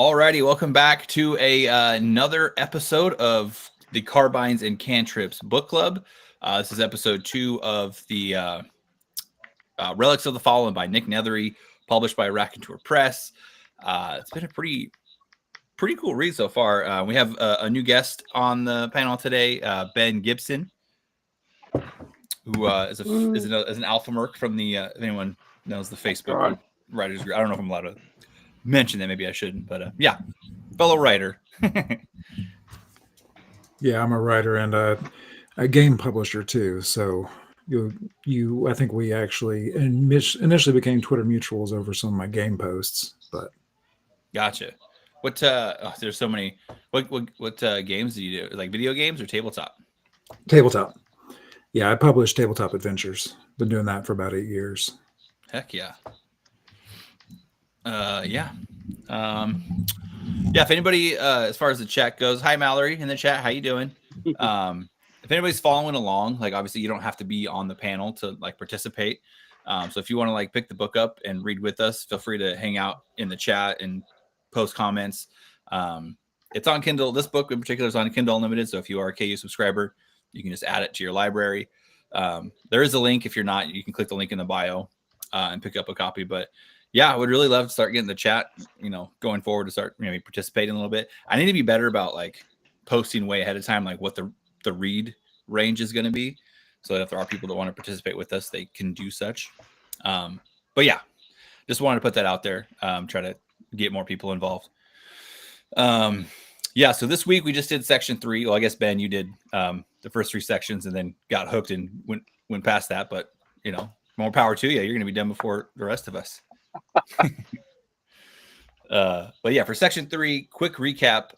Alrighty, welcome back to another episode of the Carbines and Cantrips book club. This is episode 2 of the Relics of the Fallen by Nick Nethery, published by Raconteur Press. It's been a pretty cool read so far. We have a new guest on the panel today, Ben Gibson, who is an alpha merc from the if anyone knows the Facebook writers group. I don't know if I'm allowed to mention that. Maybe I shouldn't, but yeah, fellow writer. Yeah, I'm a writer and a game publisher too. So I think we actually initially became Twitter mutuals over some of my game posts. But gotcha. What there's so many. What games do you do? Like video games or tabletop? Tabletop. Yeah, I publish Tabletop Adventures. Been doing that for about 8 years. Heck yeah. Yeah. If anybody, as far as the chat goes, hi Mallory in the chat. How you doing? If anybody's following along, like obviously you don't have to be on the panel to like participate. So if you want to like pick the book up and read with us, feel free to hang out in the chat and post comments. It's on Kindle. This book in particular is on Kindle Unlimited. So if you are a KU subscriber, you can just add it to your library. There is a link. If you're not, you can click the link in the bio and pick up a copy. But yeah, I would really love to start getting the chat, going forward to start maybe participating a little bit. I need to be better about like posting way ahead of time, like what the read range is going to be. So that if there are people that want to participate with us, they can do such. But yeah, just wanted to put that out there. Try to get more people involved. Yeah, so this week we just did section 3. Well, I guess Ben, you did the first 3 sections and then got hooked and went past that. But more power to you. You're going to be done before the rest of us. But yeah, for section 3, quick recap.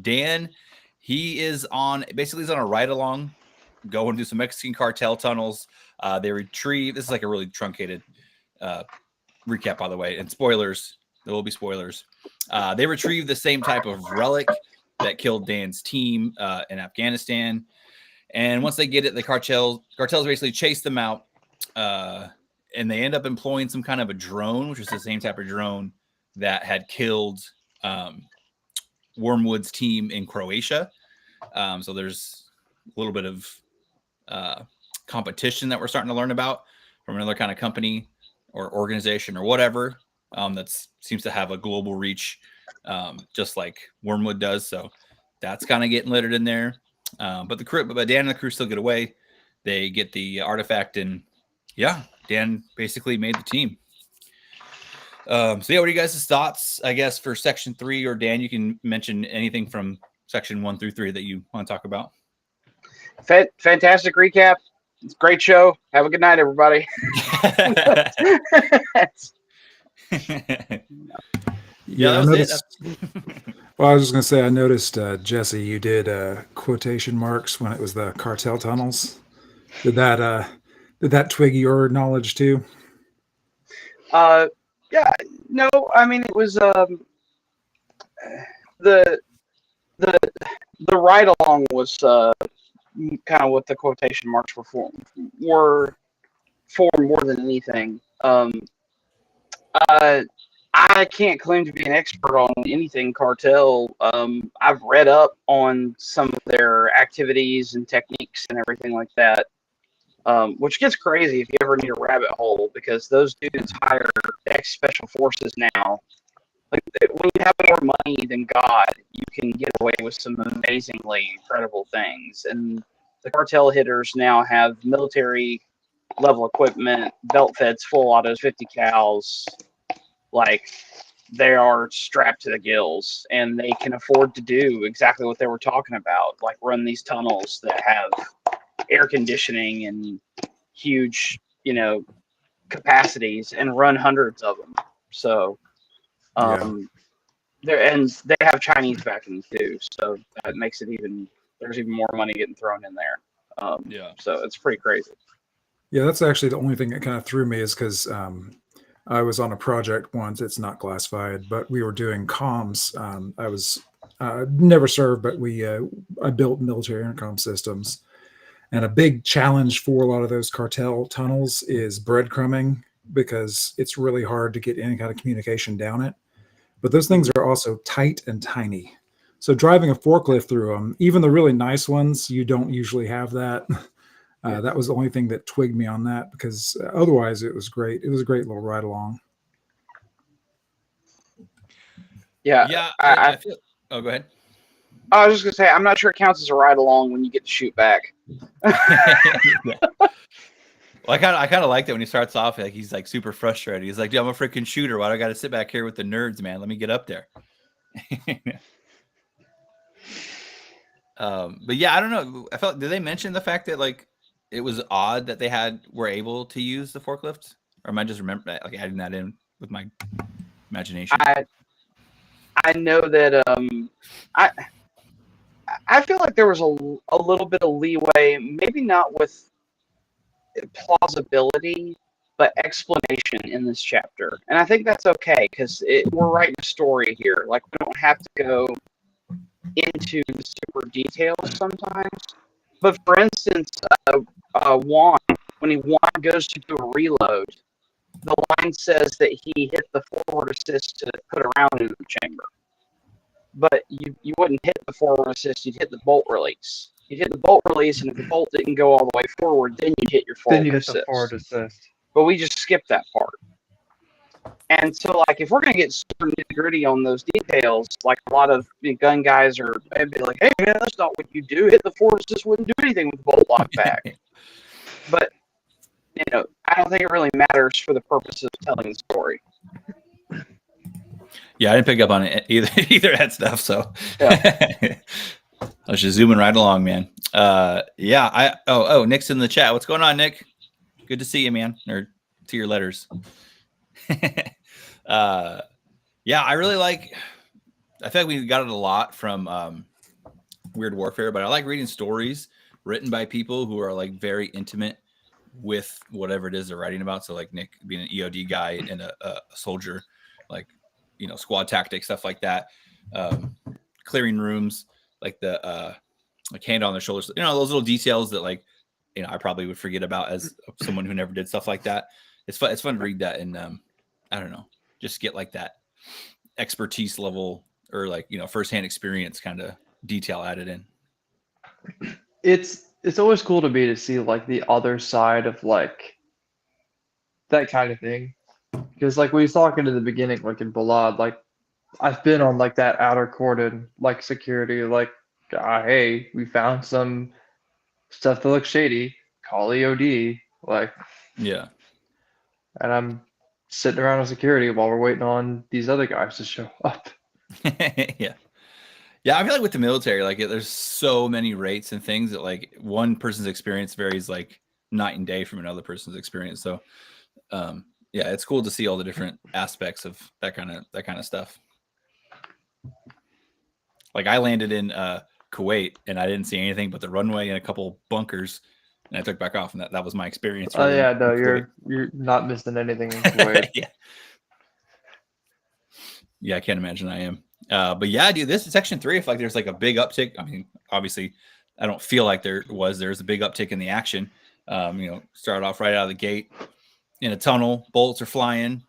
Dan, he's on a ride along, going through some Mexican cartel tunnels. They retrieve. This is like a really truncated recap, by the way, and spoilers. There will be spoilers. They retrieve the same type of relic that killed Dan's team in Afghanistan, and once they get it, the cartels basically chase them out. And they end up employing some kind of a drone, which was the same type of drone that had killed Wormwood's team in Croatia. So there's a little bit of competition that we're starting to learn about from another kind of company or organization or whatever that seems to have a global reach, just like Wormwood does. So that's kind of getting littered in there. But Dan and the crew still get away. They get the artifact, and yeah, Dan basically made the team. So yeah, what are you guys' thoughts, I guess, for section 3? Or Dan, you can mention anything from section 1 through 3 that you want to talk about. Fantastic recap. It's a great show. Have a good night, everybody. Yeah, well, I was just going to say, I noticed, Jesse, you did quotation marks when it was the cartel tunnels. Did that twig your knowledge too? Yeah, no, I mean, it was the ride along was kind of what the quotation marks were for more than anything. I can't claim to be an expert on anything cartel. I've read up on some of their activities and techniques and everything like that. Which gets crazy if you ever need a rabbit hole, because those dudes hire ex special forces now. Like, when you have more money than God, you can get away with some amazingly incredible things. And the cartel hitters now have military level equipment, belt feds, full autos, 50 cals. Like, they are strapped to the gills, and they can afford to do exactly what they were talking about, like run these tunnels that have air conditioning and huge, capacities, and run hundreds of them. So, they have Chinese backing too, so that makes it there's even more money getting thrown in there. So it's pretty crazy. Yeah, that's actually the only thing that kind of threw me, is because I was on a project once. It's not classified, but we were doing comms. I was never served, but I built military intercom systems. And a big challenge for a lot of those cartel tunnels is breadcrumbing, because it's really hard to get any kind of communication down it. but those things are also tight and tiny. So driving a forklift through them, even the really nice ones, you don't usually have that. That was the only thing that twigged me on that, because otherwise it was great. It was a great little ride along. Yeah. Yeah, I feel. Oh, go ahead. I was just gonna say, I'm not sure it counts as a ride along when you get to shoot back. Yeah. Well, I kind of like that when he starts off, like he's like super frustrated. He's like, "Dude, I'm a freaking shooter. Why do I got to sit back here with the nerds, man? Let me get up there." But yeah, I don't know. I felt, did they mention the fact that like it was odd that they were able to use the forklifts, or am I just like adding that in with my imagination? I know that I feel like there was a little bit of leeway, maybe not with plausibility, but explanation in this chapter, and I think that's okay because we're writing a story here. Like, we don't have to go into the super details sometimes. But for instance, Juan, when Juan goes to do a reload, the line says that he hit the forward assist to put a round into the chamber. But you wouldn't hit the forward assist, you'd hit the bolt release. You'd hit the bolt release, and if the bolt didn't go all the way forward, then you'd hit your forward assist. Then you hit the forward assist. But we just skipped that part. And so, like, if we're going to get super nitty-gritty on those details, like a lot of gun guys are be like, "Hey, man, that's not what you do. Hit the forward assist wouldn't do anything with the bolt lock back." But, you know, I don't think it really matters for the purpose of telling the story. Yeah, I didn't pick up on it either of that stuff. So Yeah. I was just zooming right along, man. Yeah. Nick's in the chat. What's going on, Nick? Good to see you, man. Or to your letters. Yeah, I really like. I feel like we got it a lot from Weird Warfare, but I like reading stories written by people who are like very intimate with whatever it is they're writing about. So like Nick being an EOD guy and a soldier, like, you know, squad tactics, stuff like that. Clearing rooms, like the like hand on their shoulders, you know, those little details that, like, you know, I probably would forget about as someone who never did stuff like that. It's fun to read that, and I don't know, just get like that expertise level, or like, you know, firsthand experience kind of detail added in. It's always cool to me to see like the other side of like that kind of thing, because like we was talking in the beginning, like in Balad, like I've been on like that outer cordon, like security, like, hey, we found some stuff that looks shady, call EOD, like, Yeah. and I'm sitting around with security while we're waiting on these other guys to show up. Yeah, I feel like with the military, like, there's so many rates and things that, like, one person's experience varies like night and day from another person's experience. So yeah, it's cool to see all the different aspects of that kind of stuff. Like, I landed in Kuwait, and I didn't see anything but the runway and a couple bunkers, and I took back off, and that was my experience. Oh yeah, no, you're not missing anything in Kuwait. Yeah, I can't imagine I am. But yeah, dude, this is section 3. If like there's like a big uptick, I mean, obviously, I don't feel like there's a big uptick in the action. You know, started off right out of the gate in a tunnel, bolts are flying.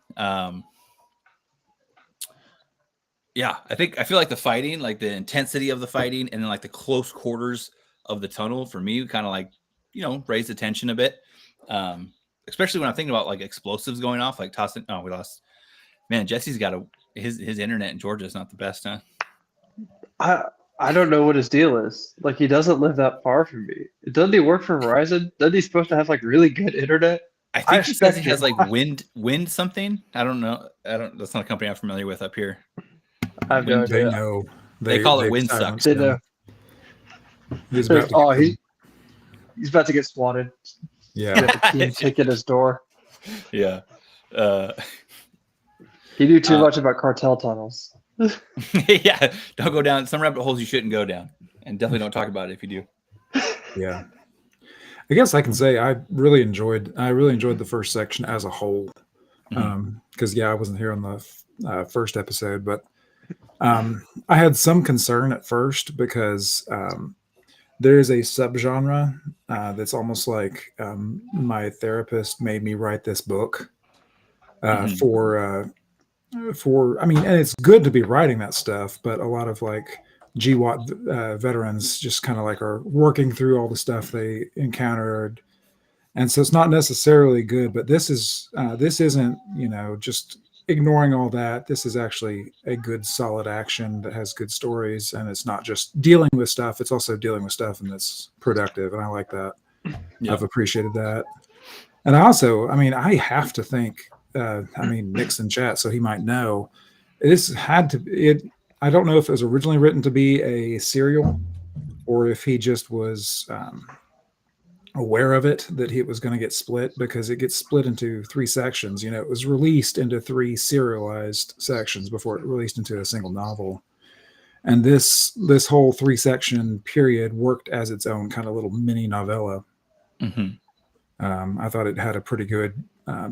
Yeah, I feel like the fighting, like the intensity of the fighting, and then like the close quarters of the tunnel, for me, kind of like, you know, raised the tension a bit. Especially when I'm thinking about like explosives going off, like tossing. Oh, we lost. Man, Jesse's got his internet in Georgia is not the best, huh? I don't know what his deal is. Like, he doesn't live that far from me. Doesn't he work for Verizon? Doesn't he supposed to have like really good internet? I think he says he has like wind something. I don't know. That's not a company I'm familiar with up here. I have no They idea. know. They call it wind sucks. They know. He's about to He's about to get swatted. yeah. The team kick at his door. Yeah. He knew too much about cartel tunnels. Yeah. Don't go down some rabbit holes you shouldn't go down. And definitely don't talk about it if you do. Yeah. I guess I can say I really enjoyed the first section as a whole. Because I wasn't here on the first episode, but I had some concern at first because there is a subgenre that's almost like my therapist made me write this book for for, I mean, and it's good to be writing that stuff, but a lot of like GWAT veterans just kind of like are working through all the stuff they encountered. And so it's not necessarily good, but this isn't, just ignoring all that. This is actually a good, solid action that has good stories, and it's not just dealing with stuff. It's also dealing with stuff, and it's productive. And I like that. Yeah. I've appreciated that. And I also, I have to think, Nick's in chat, so he might know. I don't know if it was originally written to be a serial or if he just was aware of it, that it was going to get split, because it gets split into 3 sections. It was released into 3 serialized sections before it released into a single novel. And this whole 3-section period worked as its own kind of little mini novella. Mm-hmm. I thought it had a pretty good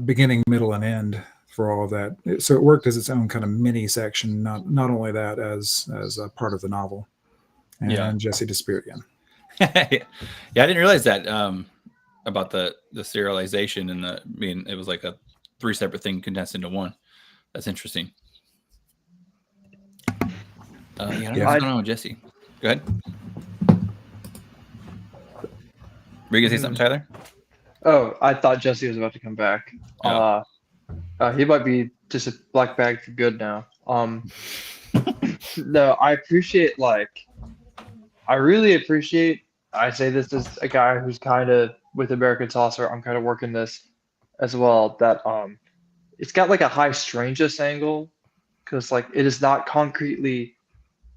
beginning, middle, and end for all of that. So it worked as its own kind of mini section. Not only that, as a part of the novel. And Jesse Despear again. Yeah, I didn't realize that about the serialization and it was like a 3 separate thing condensed into 1. That's interesting. I don't know what's going on with Jesse. Go ahead. Were you gonna say something, Tyler? Oh, I thought Jesse was about to come back. Oh. He might be just a black bag for good now. No, I really appreciate. I say this as a guy who's kind of with American Saucer. I'm kind of working this as well. That it's got like a high strangeness angle, because like it is not concretely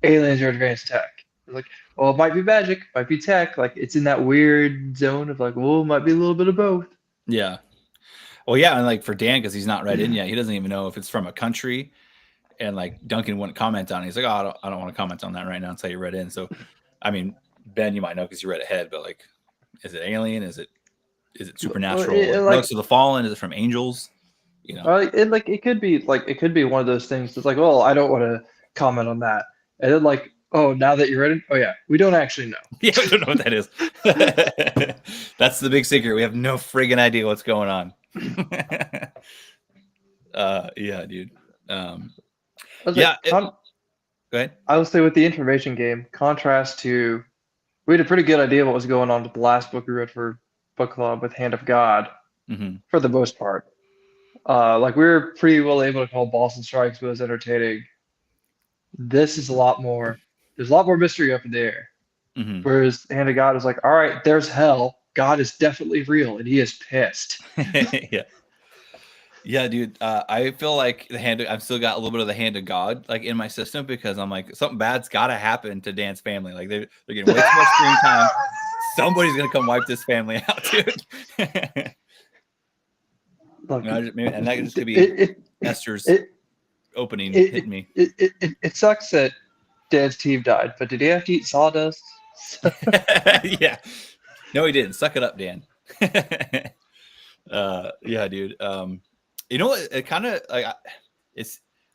aliens or advanced tech. It's like, well, it might be magic, might be tech. Like it's in that weird zone of like, well, it might be a little bit of both. Yeah. Well, yeah, and like for Dan, because he's not read in yet, he doesn't even know if it's from a country. And like Duncan wouldn't comment on it. He's like, oh, I don't want to comment on that right now until you read in. So, I mean, Ben, you might know because you read ahead, but like, is it alien? Is it supernatural? Relics of the Fallen? Is it from angels? It could be one of those things that's like, well, I don't want to comment on that. And then like, oh, now that you're read it, oh yeah, we don't actually know. Yeah, we don't know what that is. That's the big secret. We have no friggin' idea what's going on. Yeah, dude. Go ahead. I would say with the information game, contrast to, we had a pretty good idea what was going on with the last book we read for book club with Hand of God, for the most part. Like we were pretty well able to call Boston Strikes, but it was entertaining. This is a lot more. There's a lot more mystery up in the air. Whereas Hand of God is like, all right, there's hell. God is definitely real, and he is pissed. Yeah, dude. I feel like I've still got a little bit of the Hand of God like in my system, because I'm like, something bad's got to happen to Dan's family. Like they're getting way too much screen time. Somebody's gonna come wipe this family out, dude. Look, and that just could be Esther's opening hitting me. It sucks that Dan's team died, but did he have to eat sawdust? Yeah. No, he didn't. Suck it up, Dan. Yeah, dude. You know what? It kind of like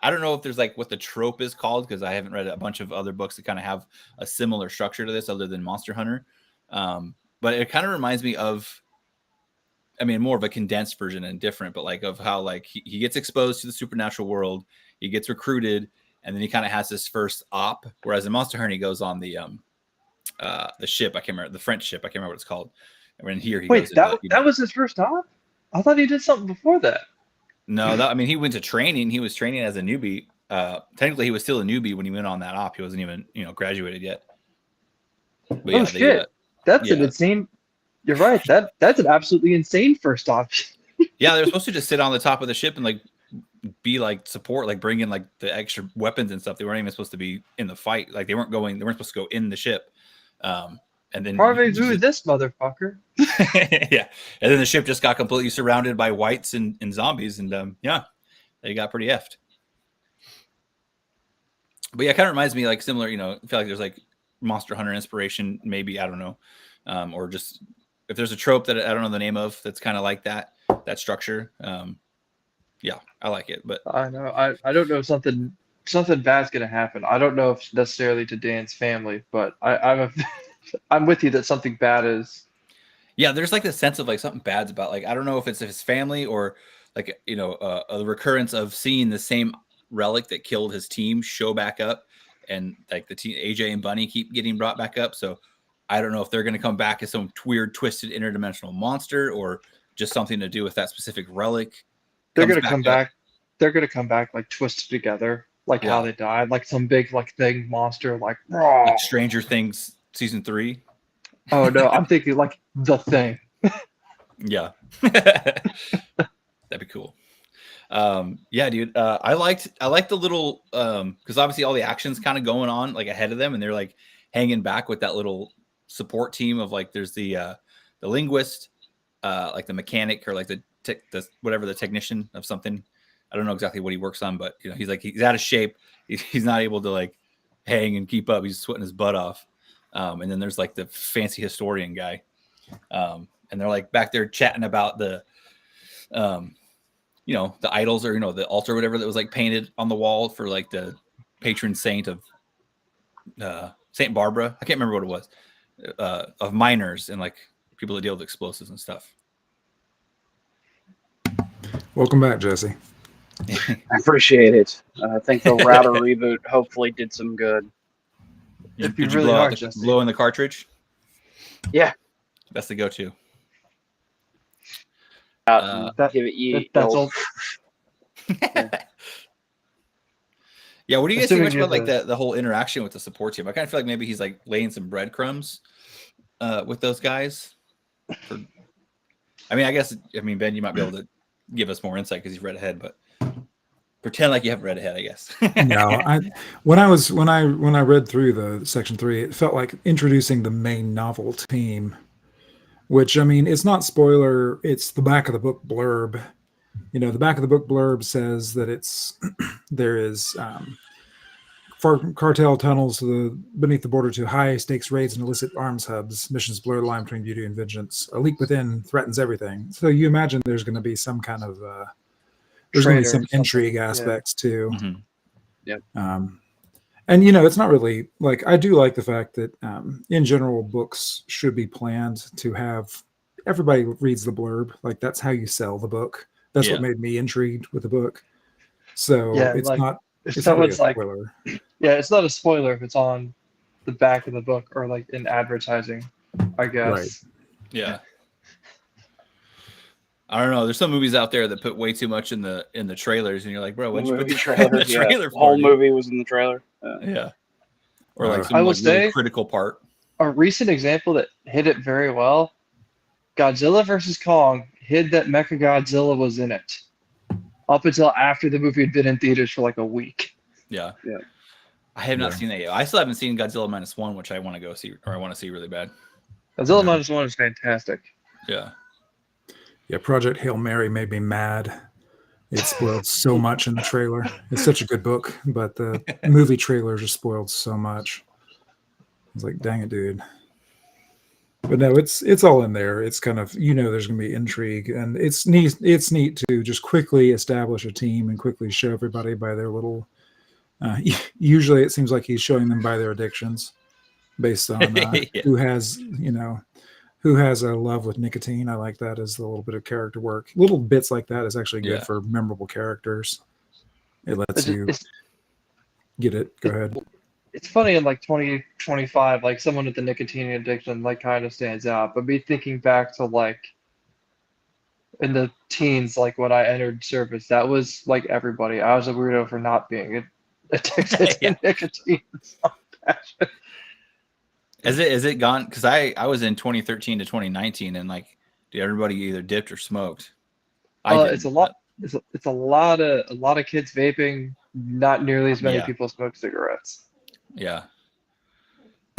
I don't know if there's like what the trope is called, because I haven't read a bunch of other books that kind of have a similar structure to this other than Monster Hunter. But it kind of reminds me of, more of a condensed version and different, but like of how like he gets exposed to the supernatural world, he gets recruited, and then he kind of has his first op. Whereas in Monster Hunter, he goes on the ship. I can't remember the French ship. I can't remember what it's called. And when here he Wait, goes. that was his first op? I thought he did something before that. No, he went to training. He was training as a newbie. Technically, he was still a newbie when he went on that op. He wasn't even, graduated yet. But shit! That's an insane. You're right. That's an absolutely insane first op. Yeah, they were supposed to just sit on the top of the ship and like be like support, like bring in like the extra weapons and stuff. They weren't even supposed to be in the fight. Like they weren't supposed to go in the ship. And then Harvey this motherfucker. Yeah, and then the ship just got completely surrounded by whites and zombies, and they got pretty effed. But yeah, it kind of reminds me like similar. I feel like there's like Monster Hunter inspiration, maybe, I don't know, or just if there's a trope that I don't know the name of that's kind of like that structure. Yeah, I like it, but I know I don't know if something bad's gonna happen. I don't know if necessarily to Dan's family, but I'm with you that something bad is. Yeah, there's like this sense of like something bad's about, like I don't know if it's his family or like a recurrence of seeing the same relic that killed his team show back up, and like the team AJ and Bunny keep getting brought back up. So I don't know if they're going to come back as some weird, twisted interdimensional monster or just something to do with that specific relic. They're going to come back. They're going to come back like twisted together, like how they died, like some big like thing monster, like Stranger Things season 3. Oh no, I'm thinking like the Thing. Yeah, that'd be cool. Yeah, dude. I liked the little because obviously all the action's kind of going on like ahead of them, and they're like hanging back with that little support team of like there's the linguist, like the mechanic or like the whatever the technician of something. I don't know exactly what he works on, but you know he's out of shape. He's not able to like hang and keep up. He's sweating his butt off. And then there's like the fancy historian guy, and they're like back there chatting about the you know, the idols or, you know, the altar or whatever that was like painted on the wall for like the patron saint of Saint Barbara. I can't remember what it was, of miners and like people that deal with explosives and stuff. Welcome back, Jesse. I appreciate it. I think the router reboot hopefully did some good. If you Did really blow, are, out Jesse. blow in the cartridge? Yeah. That's the go-to. Give it you. That's all. Yeah, what do you guys think Assuming much you about like have the whole interaction with the support team? I kind of feel like maybe he's like laying some breadcrumbs with those guys. I mean, Ben, you might be able to give us more insight because you've read ahead, but pretend like you haven't read ahead, I guess. No, when I read through the section 3, it felt like introducing the main novel team, which I mean, it's not spoiler. It's the back of the book blurb. You know, the back of the book blurb says that there is cartel tunnels beneath the border to high stakes raids and illicit arms hubs. Missions blur the line between beauty and vengeance. A leak within threatens everything. So you imagine there's going to be some kind of there's going to be some intrigue aspects too. Mm-hmm. Yep. And you know, it's not really like, I do like the fact that in general books should be planned to have everybody reads the blurb. Like that's how you sell the book. That's what made me intrigued with the book. So it's like, not. If It's not really someone's a like, spoiler. yeah, it's not a spoiler if it's on the back of the book or like in advertising, I guess. Right. Yeah. I don't know. There's some movies out there that put way too much in the trailers, and you're like, bro, what'd you put the trailer The for? whole Dude? movie was in the trailer. Yeah. Or like I some will like, really say- critical part. A recent example that hit it very well, Godzilla vs. Kong hid that Mechagodzilla was in it up until after the movie had been in theaters for like a week. Yeah. Yeah. I have not seen that yet. I still haven't seen Godzilla -1, which I want to go see, or I want to see really bad. Godzilla -1 is fantastic. Yeah. Yeah, Project Hail Mary made me mad. It spoiled so much in the trailer. It's such a good book, but the movie trailer just spoiled so much. I was like, dang it, dude. But no, it's all in there. It's kind of, you know, there's going to be intrigue, and it's neat to just quickly establish a team and quickly show everybody by their little. Usually, it seems like he's showing them by their addictions, based on who has a love with nicotine. I like that as a little bit of character work. Little bits like that is actually good for memorable characters. It lets you get it. Go ahead. It's funny in like 2025, like someone with the nicotine addiction like kind of stands out. But me thinking back to like in the teens, like when I entered service, that was like everybody. I was a weirdo for not being addicted to nicotine. Has it gone? Because I was in 2013 to 2019, and like, dude, everybody either dipped or smoked. It's a lot. It's a lot of kids vaping. Not nearly as many people smoke cigarettes. Yeah.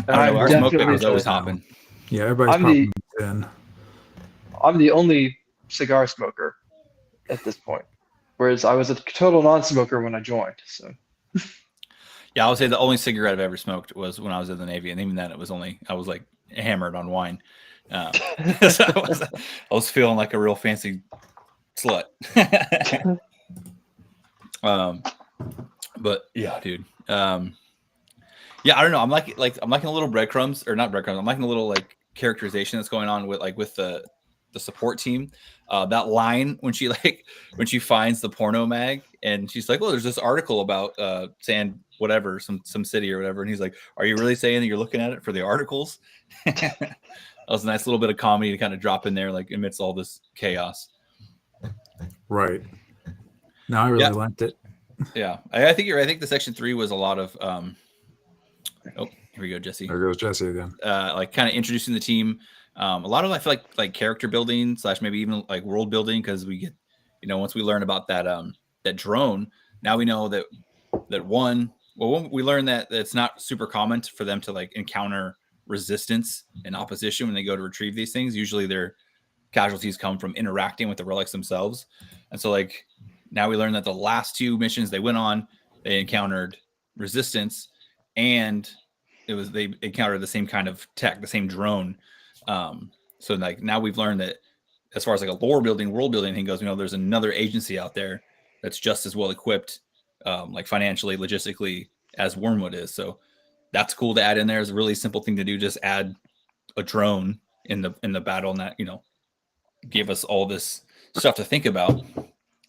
And I don't know. Our smoke definitely was always hopping. Yeah, everybody's popping in. I'm the only cigar smoker at this point, whereas I was a total non-smoker when I joined. So. Yeah, I would say the only cigarette I've ever smoked was when I was in the Navy, and even then, I was like hammered on wine. So I was feeling like a real fancy slut. But yeah, dude. Yeah, I don't know. I'm liking a little breadcrumbs, or not breadcrumbs. I'm liking a little like characterization that's going on with the support team. That line when she finds the porno mag And she's like, "Oh, there's this article about sand, whatever, some city or whatever." And he's like, "Are you really saying that you're looking at it for the articles?" That was a nice little bit of comedy to kind of drop in there, like amidst all this chaos. Right. No, I really liked it. Yeah, I think you're. I think the section 3 was a lot of. Oh, here we go, Jesse. There goes Jesse again. Like kind of introducing the team. A lot of I feel like character building / maybe even like world building, because we get, once we learn about that that drone, now we know that we learn that it's not super common for them to like encounter resistance and opposition when they go to retrieve these things. Usually their casualties come from interacting with the relics themselves. And so like now we learn that the last 2 missions they went on, they encountered resistance, and they encountered the same kind of tech, the same drone. So like now we've learned that as far as like a lore building, world building thing goes, there's another agency out there that's just as well equipped, like financially, logistically, as Wormwood is. So that's cool to add in there. It's a really simple thing to do. Just add a drone in the battle, and that, gave us all this stuff to think about.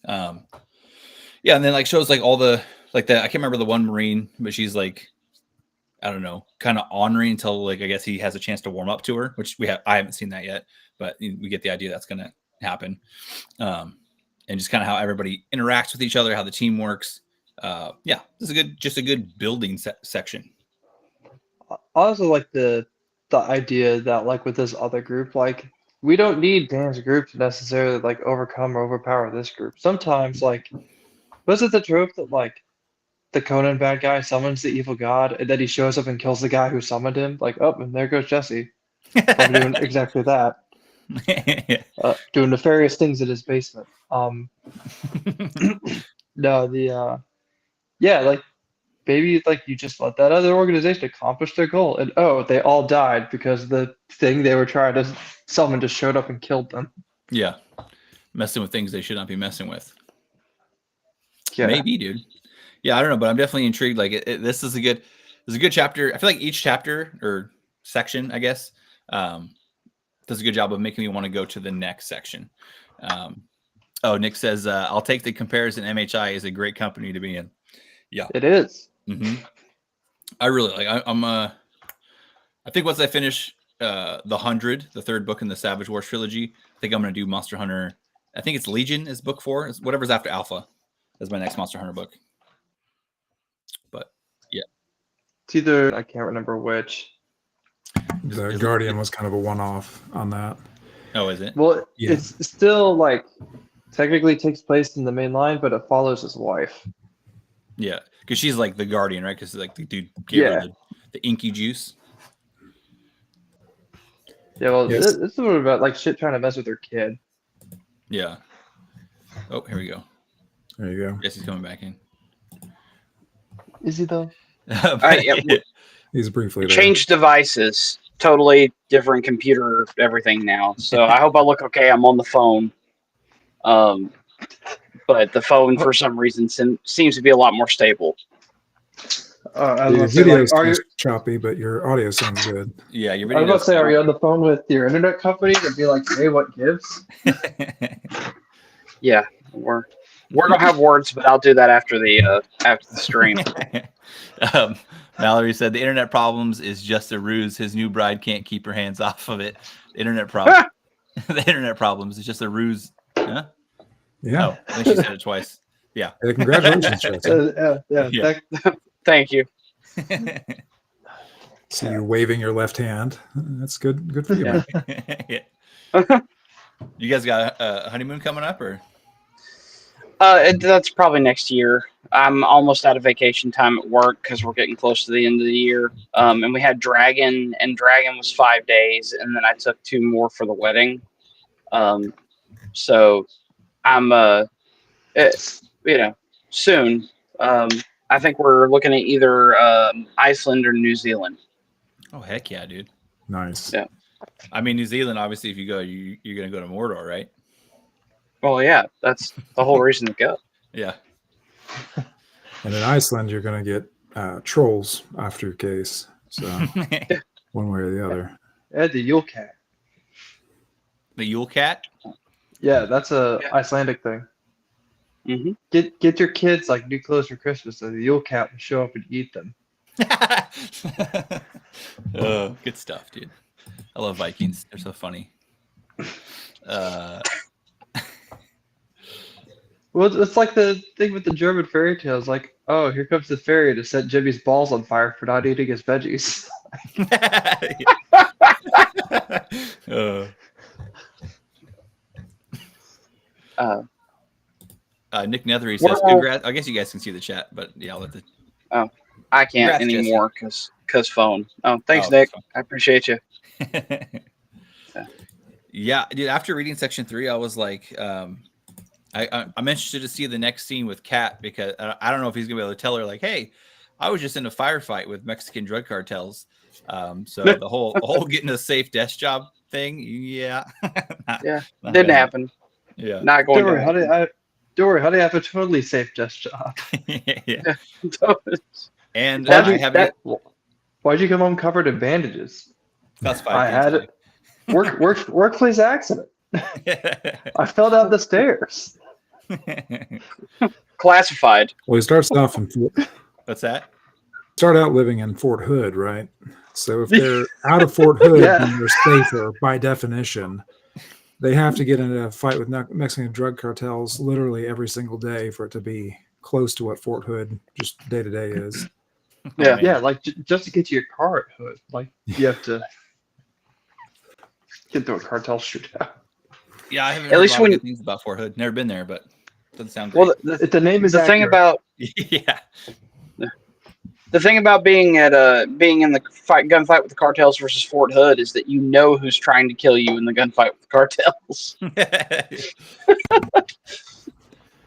Yeah. And then like shows like all the, like that. I can't remember the one Marine, but she's like, I don't know, kind of honoring until like, I guess he has a chance to warm up to her, which I haven't seen that yet, but we get the idea that's going to happen. And just kind of how everybody interacts with each other, how the team works. Yeah, this is just a good building section. I also like the idea that like with this other group, like we don't need Dan's group to necessarily like overcome or overpower this group. Sometimes like, was it the trope that like the Conan bad guy summons the evil god, and then he shows up and kills the guy who summoned him? Like, oh, and there goes Jesse. I'm doing exactly that. Doing nefarious things in his basement. No, yeah, like maybe like you just let that other organization accomplish their goal, and they all died because the thing they were trying to summon just showed up and killed them. Yeah, messing with things they should not be messing with. Yeah. Maybe, dude. Yeah, I don't know, but I'm definitely intrigued. Like, this is a good chapter. I feel like each chapter or section, I guess, does a good job of making me want to go to the next section. Nick says, "I'll take the comparison. MHI is a great company to be in." Yeah, it is. Mm-hmm. I really like. I think once I finish the 100, the 3rd book in the Savage Wars trilogy, I think I'm going to do Monster Hunter. I think it's Legion is book 4. It's whatever's after Alpha. That's my next Monster Hunter book. But yeah, It's either, I can't remember which. The Guardian was kind of a one-off on that. Oh, is it? Well, Yeah. It's still like technically takes place in the main line, but it follows his wife. Yeah, because she's like the Guardian, right? Because like the dude gave her the inky juice. Yeah, well, Yes. this is about like shit trying to mess with her kid. Yeah. Oh, here we go. There you go. Jesse's coming back in. Is he though? He's briefly there. Changed devices, totally different computer, everything now. So I hope I look okay. I'm on the phone. But the phone for some reason seems to be a lot more stable. I Your was say, video's like, are you? choppy, but your audio sounds good. Yeah, your I video. was about to say, are you on the phone with your internet company to be like, hey, what gives? Yeah, we're gonna have words, but I'll do that after the stream. Mallory said the internet problems is just a ruse. His new bride can't keep her hands off of it. The internet problem. The internet problems is just a ruse. Huh? Yeah. Oh, I think she said it twice. Yeah. Hey, congratulations, Jesse. Yeah. Thank you. See you waving your left hand. That's good. Good for you. Yeah. Man. Yeah. You guys got a honeymoon coming up, or? That's probably next year. I'm almost out of vacation time at work because we're getting close to the end of the year. And we had Dragon, and Dragon was 5 days, and then I took 2 more for the wedding. So I'm, soon. I think we're looking at either Iceland or New Zealand. Oh, heck yeah, dude. Nice. Yeah. I mean, New Zealand, obviously, if you go, you're going to go to Mordor, right? Well, yeah, that's the whole reason to go. Yeah. And in Iceland, you're going to get trolls after your case. So one way or the other. The Yule Cat. The Yule Cat? Yeah, that's a Icelandic thing. Mm-hmm. Get your kids like new clothes for Christmas so you'll count and show up and eat them. Oh, good stuff, dude. I love Vikings. They're so funny. Well, it's like the thing with the German fairy tales. Like, oh, here comes the fairy to set Jimmy's balls on fire for not eating his veggies. Nick Nethery says, "Congrats." I guess you guys can see the chat, but yeah, I'll let the. I can't Congrats, anymore because phone. Oh, thanks, Nick. I appreciate you. Yeah, dude. After reading section 3, I was like, I'm interested to see the next scene with Kat, because I don't know if he's gonna be able to tell her like, hey, I was just in a firefight with Mexican drug cartels. So the whole getting a safe desk job thing, yeah, not Didn't happen. Yeah, Not going Don't to worry, happen. don't worry, honey, I have a totally safe desk job. yeah. And Why'd you come home covered in bandages? that's I had it. Workplace accident. I fell down the stairs. Classified. Well, he starts off in What's that? start out living in Fort Hood, right? So if they're out of Fort Hood, Yeah. then they're safer by definition. They have to get into a fight with Mexican drug cartels literally every single day for it to be close to what Fort Hood just day to day is. Yeah. man. Yeah, like just to get to your car at Hood, like you have to get through a cartel shootout. Yeah, I haven't At heard least a lot of when- good things about Fort Hood. Never been there, but doesn't sound great. Well, The name is the thing accurate. about yeah. being in the gunfight with the cartels versus Fort Hood is that you know who's trying to kill you in the gunfight with the cartels.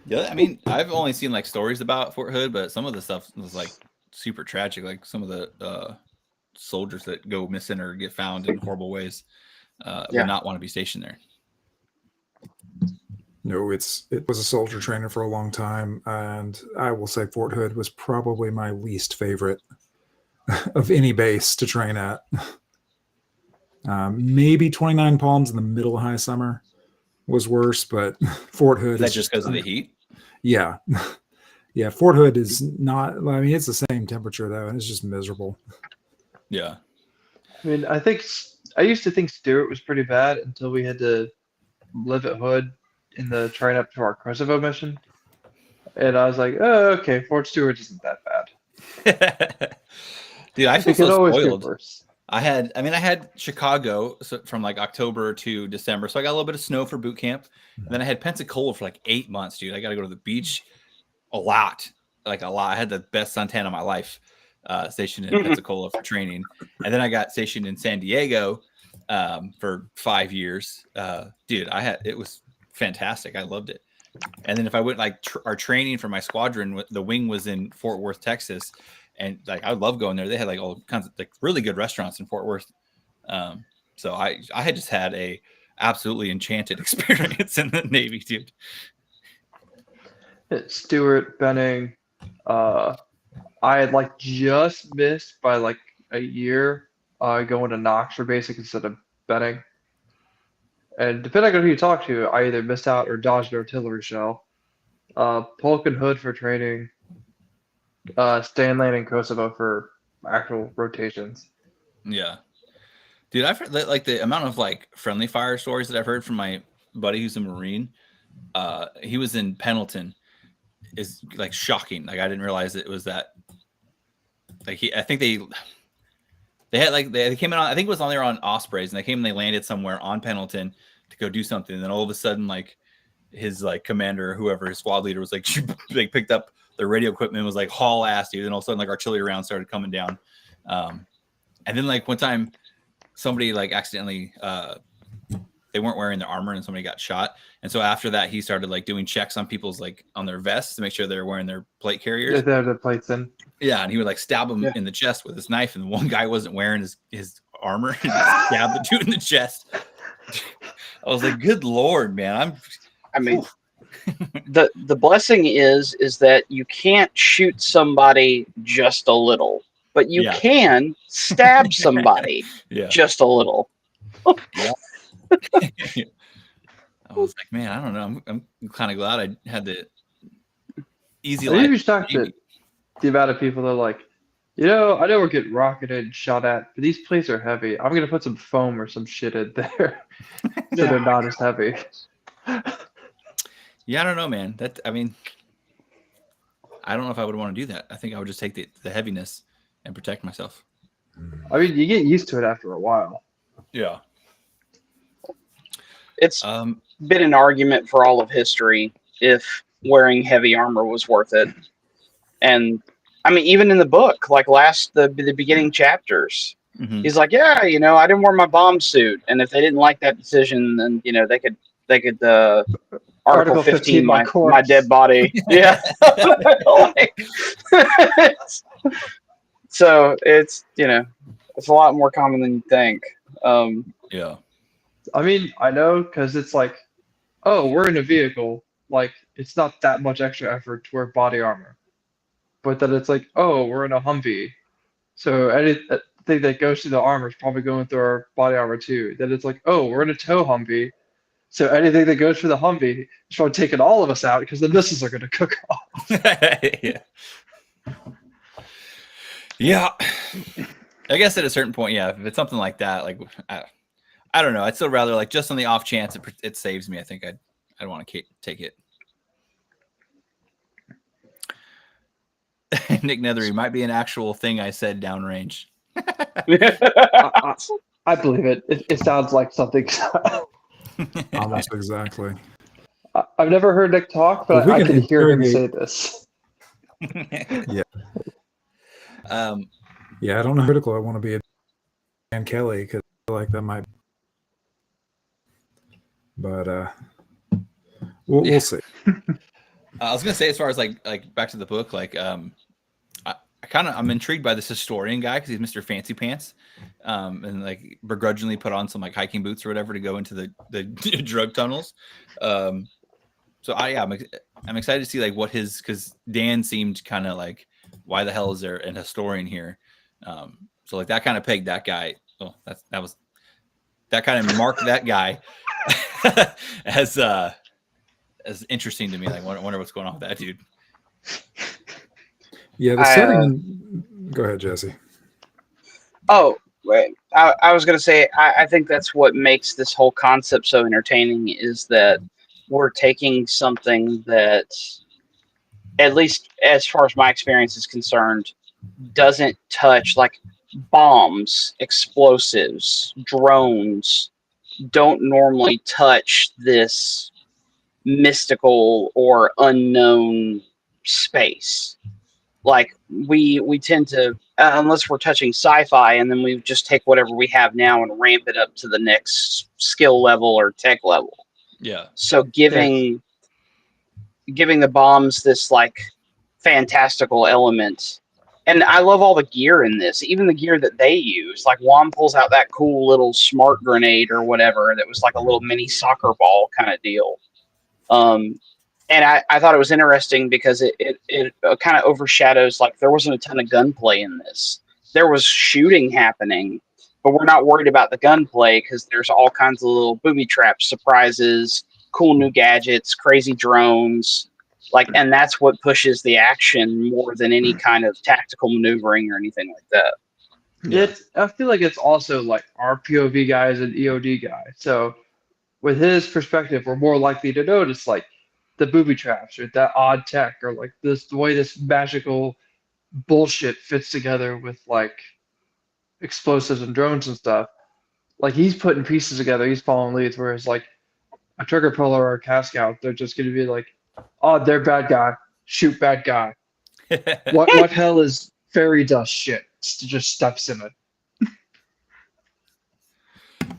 Yeah, I mean, I've only seen like stories about Fort Hood, but some of the stuff was like super tragic. Like some of the soldiers that go missing or get found in horrible ways would not want to be stationed there. No, it was a soldier trainer for a long time, and I will say Fort Hood was probably my least favorite of any base to train at. Maybe 29 Palms in the middle of high summer was worse, but Fort Hood Is that just because of the heat? Yeah. Yeah, Fort Hood is not, I mean, it's the same temperature though, and it's just miserable. Yeah. I mean, I used to think Stewart was pretty bad until we had to live at Hood in the train up to our Kosovo mission. And I was like, oh, okay, Fort Stewart isn't that bad. Dude, I feel It could so always spoiled. get worse. I had Chicago from like October to December, so I got a little bit of snow for boot camp. And then I had Pensacola for like 8 months, dude. I got to go to the beach a lot. I had the best suntan of my life stationed in Pensacola for training. And then I got stationed in San Diego for 5 years. Dude, it was fantastic. I loved it. And then if I went like our training for my squadron, the wing was in Fort Worth, Texas. And like, I love going there. They had like all kinds of like really good restaurants in Fort Worth. So I had just had a absolutely enchanted experience in the Navy, dude. Stewart, Benning, I had like just missed by like a year going to Knox for basic instead of Benning. And depending on who you talk to, I either missed out or dodged an artillery shell. Polk and Hood for training. Stanley and Kosovo for actual rotations. Yeah, dude, I've heard like the amount of like friendly fire stories that I've heard from my buddy who's a Marine. He was in Pendleton. Is like shocking. Like I didn't realize it was that. Like I think they had like they came in on. I think it was on there on Ospreys, and they came and they landed somewhere on Pendleton to go do something. And then all of a sudden, like his like commander or whoever, his squad leader was like they picked up their radio equipment and was like haul ass, dude. And all of a sudden, like artillery rounds started coming down. And then like one time, somebody like accidentally they weren't wearing their armor and somebody got shot. And so after that, he started like doing checks on people's like on their vests to make sure they're wearing their plate carriers. They're the plates in. Yeah, and he would like stab him in the chest with his knife, and one guy wasn't wearing his armor and stabbed the dude in the chest. I was like, good Lord, man. I mean, the blessing is that you can't shoot somebody just a little, but you can stab somebody just a little. I was like, man, I don't know. I'm kind of glad I had the easy Have you life. ever talked to the amount of people that are like, I know we're getting rocketed and shot at, but these plates are heavy. I'm gonna put some foam or some shit in there so they're not as heavy. Yeah, I don't know, man. I don't know if I would want to do that. I think I would just take the heaviness and protect myself. I mean, you get used to it after a while. Yeah. It's been an argument for all of history if wearing heavy armor was worth it. And I mean, even in the book, like the beginning chapters, he's like, yeah, I didn't wear my bomb suit. And if they didn't like that decision, then, they could Article 15 my dead body. Yeah. So it's, it's a lot more common than you think. Yeah. I mean, I know because it's like, oh, we're in a vehicle. Like, it's not that much extra effort to wear body armor. But then it's like, oh, we're in a Humvee. So anything that goes through the armor is probably going through our body armor too. Then it's like, oh, we're in a tow Humvee. So anything that goes through the Humvee is probably taking all of us out because the missiles are going to cook off. Yeah. I guess at a certain point, yeah, if it's something like that, like, I don't know. I'd still rather, like, just on the off chance it saves me, I think I'd want to take it. Nick Nethery might be an actual thing I said downrange. I believe it. It sounds like something. Almost exactly. I've never heard Nick talk, but I can hear him say this. Yeah. Yeah, I don't know how critical I want to be at Dan Kelly because I feel like that might. But we'll see. I was gonna say, as far as like back to the book, like I'm intrigued by this historian guy because he's Mr. Fancy Pants, and like begrudgingly put on some like hiking boots or whatever to go into the drug tunnels. So I'm excited to see like what because Dan seemed kind of like, why the hell is there an historian here? So like that kind of pegged that guy. Oh, that kind of marked that guy as interesting to me. Like, wonder what's going on with that dude. Yeah, the setting. Go ahead, Jesse. Oh, wait. I was going to say, I think that's what makes this whole concept so entertaining is that we're taking something that, at least as far as my experience is concerned, doesn't touch, like bombs, explosives, drones, don't normally touch this mystical or unknown space. Like we tend to, unless we're touching sci-fi, and then we just take whatever we have now and ramp it up to the next skill level or tech level. Yeah. So giving the bombs this like fantastical element. And I love all the gear in this, even the gear that they use. Like Juan pulls out that cool little smart grenade or whatever that was like a little mini soccer ball kind of deal. And I thought it was interesting because it kind of overshadows, like, there wasn't a ton of gunplay in this. There was shooting happening, but we're not worried about the gunplay because there's all kinds of little booby traps, surprises, cool new gadgets, crazy drones. Like, and that's what pushes the action more than any kind of tactical maneuvering or anything like that. Yeah. I feel like it's also like our POV guys and EOD guys. So with his perspective, we're more likely to notice like the booby traps or that odd tech or like the way this magical bullshit fits together with like explosives and drones and stuff. Like he's putting pieces together, he's following leads, whereas like a trigger puller or a cast scout, they're just gonna be like, oh, they're bad guy, shoot bad guy. What hell is fairy dust shit? Just steps in it.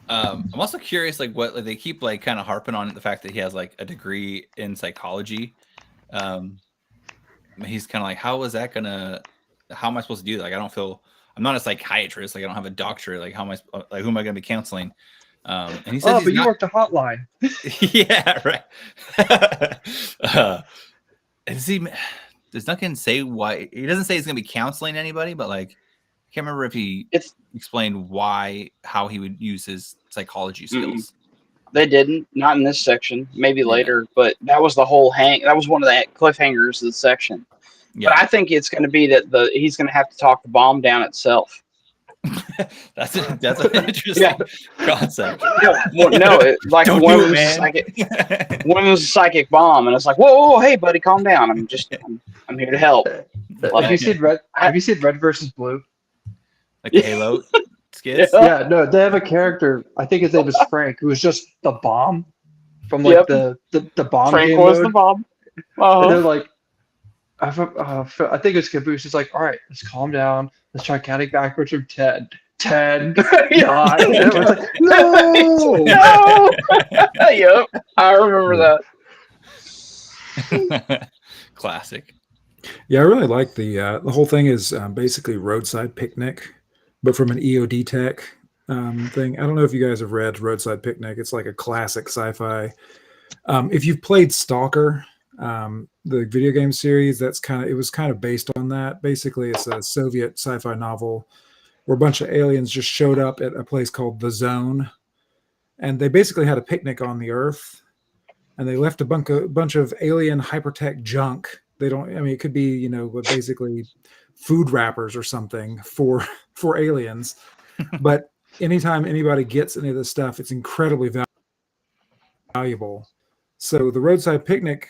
I'm also curious, like, what, like, they keep like kind of harping on the fact that he has like a degree in psychology. He's kind of like, how am I supposed to do that? Like, I'm not a psychiatrist. Like, I don't have a doctorate. Like, who am I going to be counseling? And he says, but you worked a hotline. Yeah, right. Does Duncan say why? He doesn't say he's going to be counseling anybody, but like, I can't remember if he explained how he would use his psychology skills. They didn't. Not in this section. Maybe Yeah. later, but that was the whole That was one of the cliffhangers of the section. Yeah, But I think it's going to be that he's going to have to talk the bomb down itself. that's an interesting concept. Like Don't one do of it, them man. one was a psychic bomb, and it's like, whoa, hey, buddy, calm down. I'm here to help. Have you seen Red? Have you seen Red versus Blue? Like the Halo skits. Yeah. Yeah, no, they have a character. I think his name is Frank, who is just the bomb from Yep. the bomb Frank game was mode. the bomb. And they're like, I think it's Caboose. He's like, all right, let's calm down. Let's try counting backwards from 10. 10, 9. And everyone's like, no! No. Yep, I remember that. Classic. Yeah, I really like the whole thing is basically roadside picnic, but from an EOD tech thing. I don't know if you guys have read Roadside Picnic. It's like a classic sci-fi. If you've played Stalker, the video game series, it was kind of based on that. Basically, it's a Soviet sci-fi novel where a bunch of aliens just showed up at a place called the Zone, and they basically had a picnic on the Earth, and they left a bunch of alien hypertech junk. It could be, basically food wrappers or something for aliens. But anytime anybody gets any of this stuff, it's incredibly valuable. So the Roadside Picnic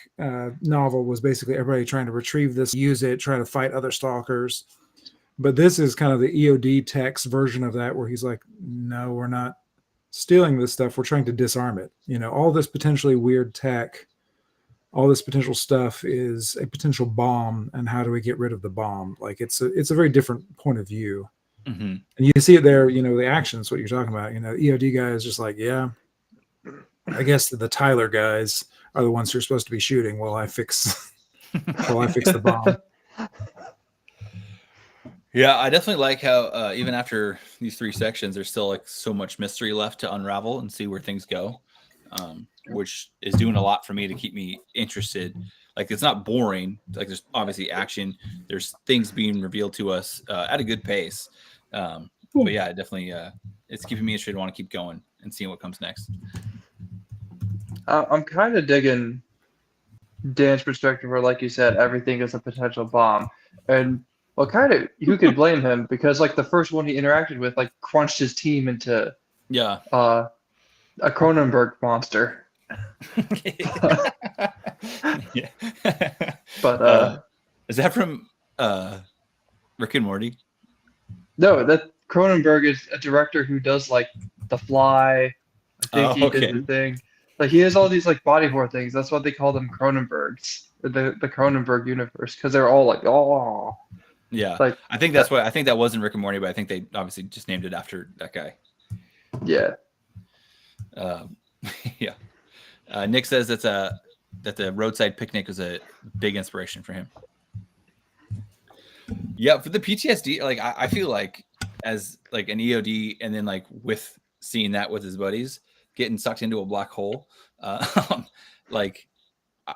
novel was basically everybody trying to retrieve this, use it, try to fight other stalkers. But this is kind of the EOD text version of that, where he's like, no, we're not stealing this stuff. We're trying to disarm it. All this potentially weird tech, all this potential stuff is a potential bomb. And how do we get rid of the bomb? Like it's a very different point of view. Mm-hmm. And you see it there, the actions, what you're talking about. EOD guy is just like, yeah, I guess the Tyler guys are the ones who are supposed to be shooting while I fix the bomb. Yeah, I definitely like how even after these 3 sections, there's still like so much mystery left to unravel and see where things go, which is doing a lot for me to keep me interested. Like it's not boring. Like there's obviously action. There's things being revealed to us at a good pace. But yeah, definitely, it's keeping me interested. I want to keep going and seeing what comes next. I'm kind of digging Dan's perspective, where, like you said, everything is a potential bomb, and well, kind of, who could blame him? Because like the first one he interacted with, like crunched his team into a Cronenberg monster. Yeah. But is that from Rick and Morty? no, that Cronenberg is a director who does like The Fly. I think he did the thing. Like he has all these like body horror things. That's why they call them Cronenbergs, the Cronenberg universe, because they're all like, oh. Yeah, like I think that's what I think that wasn't Rick and Morty, but I think they obviously just named it after that guy. Yeah. Yeah. Nick says that the Roadside Picnic was a big inspiration for him. Yeah, for the PTSD, like I feel like as like an EOD, and then like with seeing that with his buddies getting sucked into a black hole, like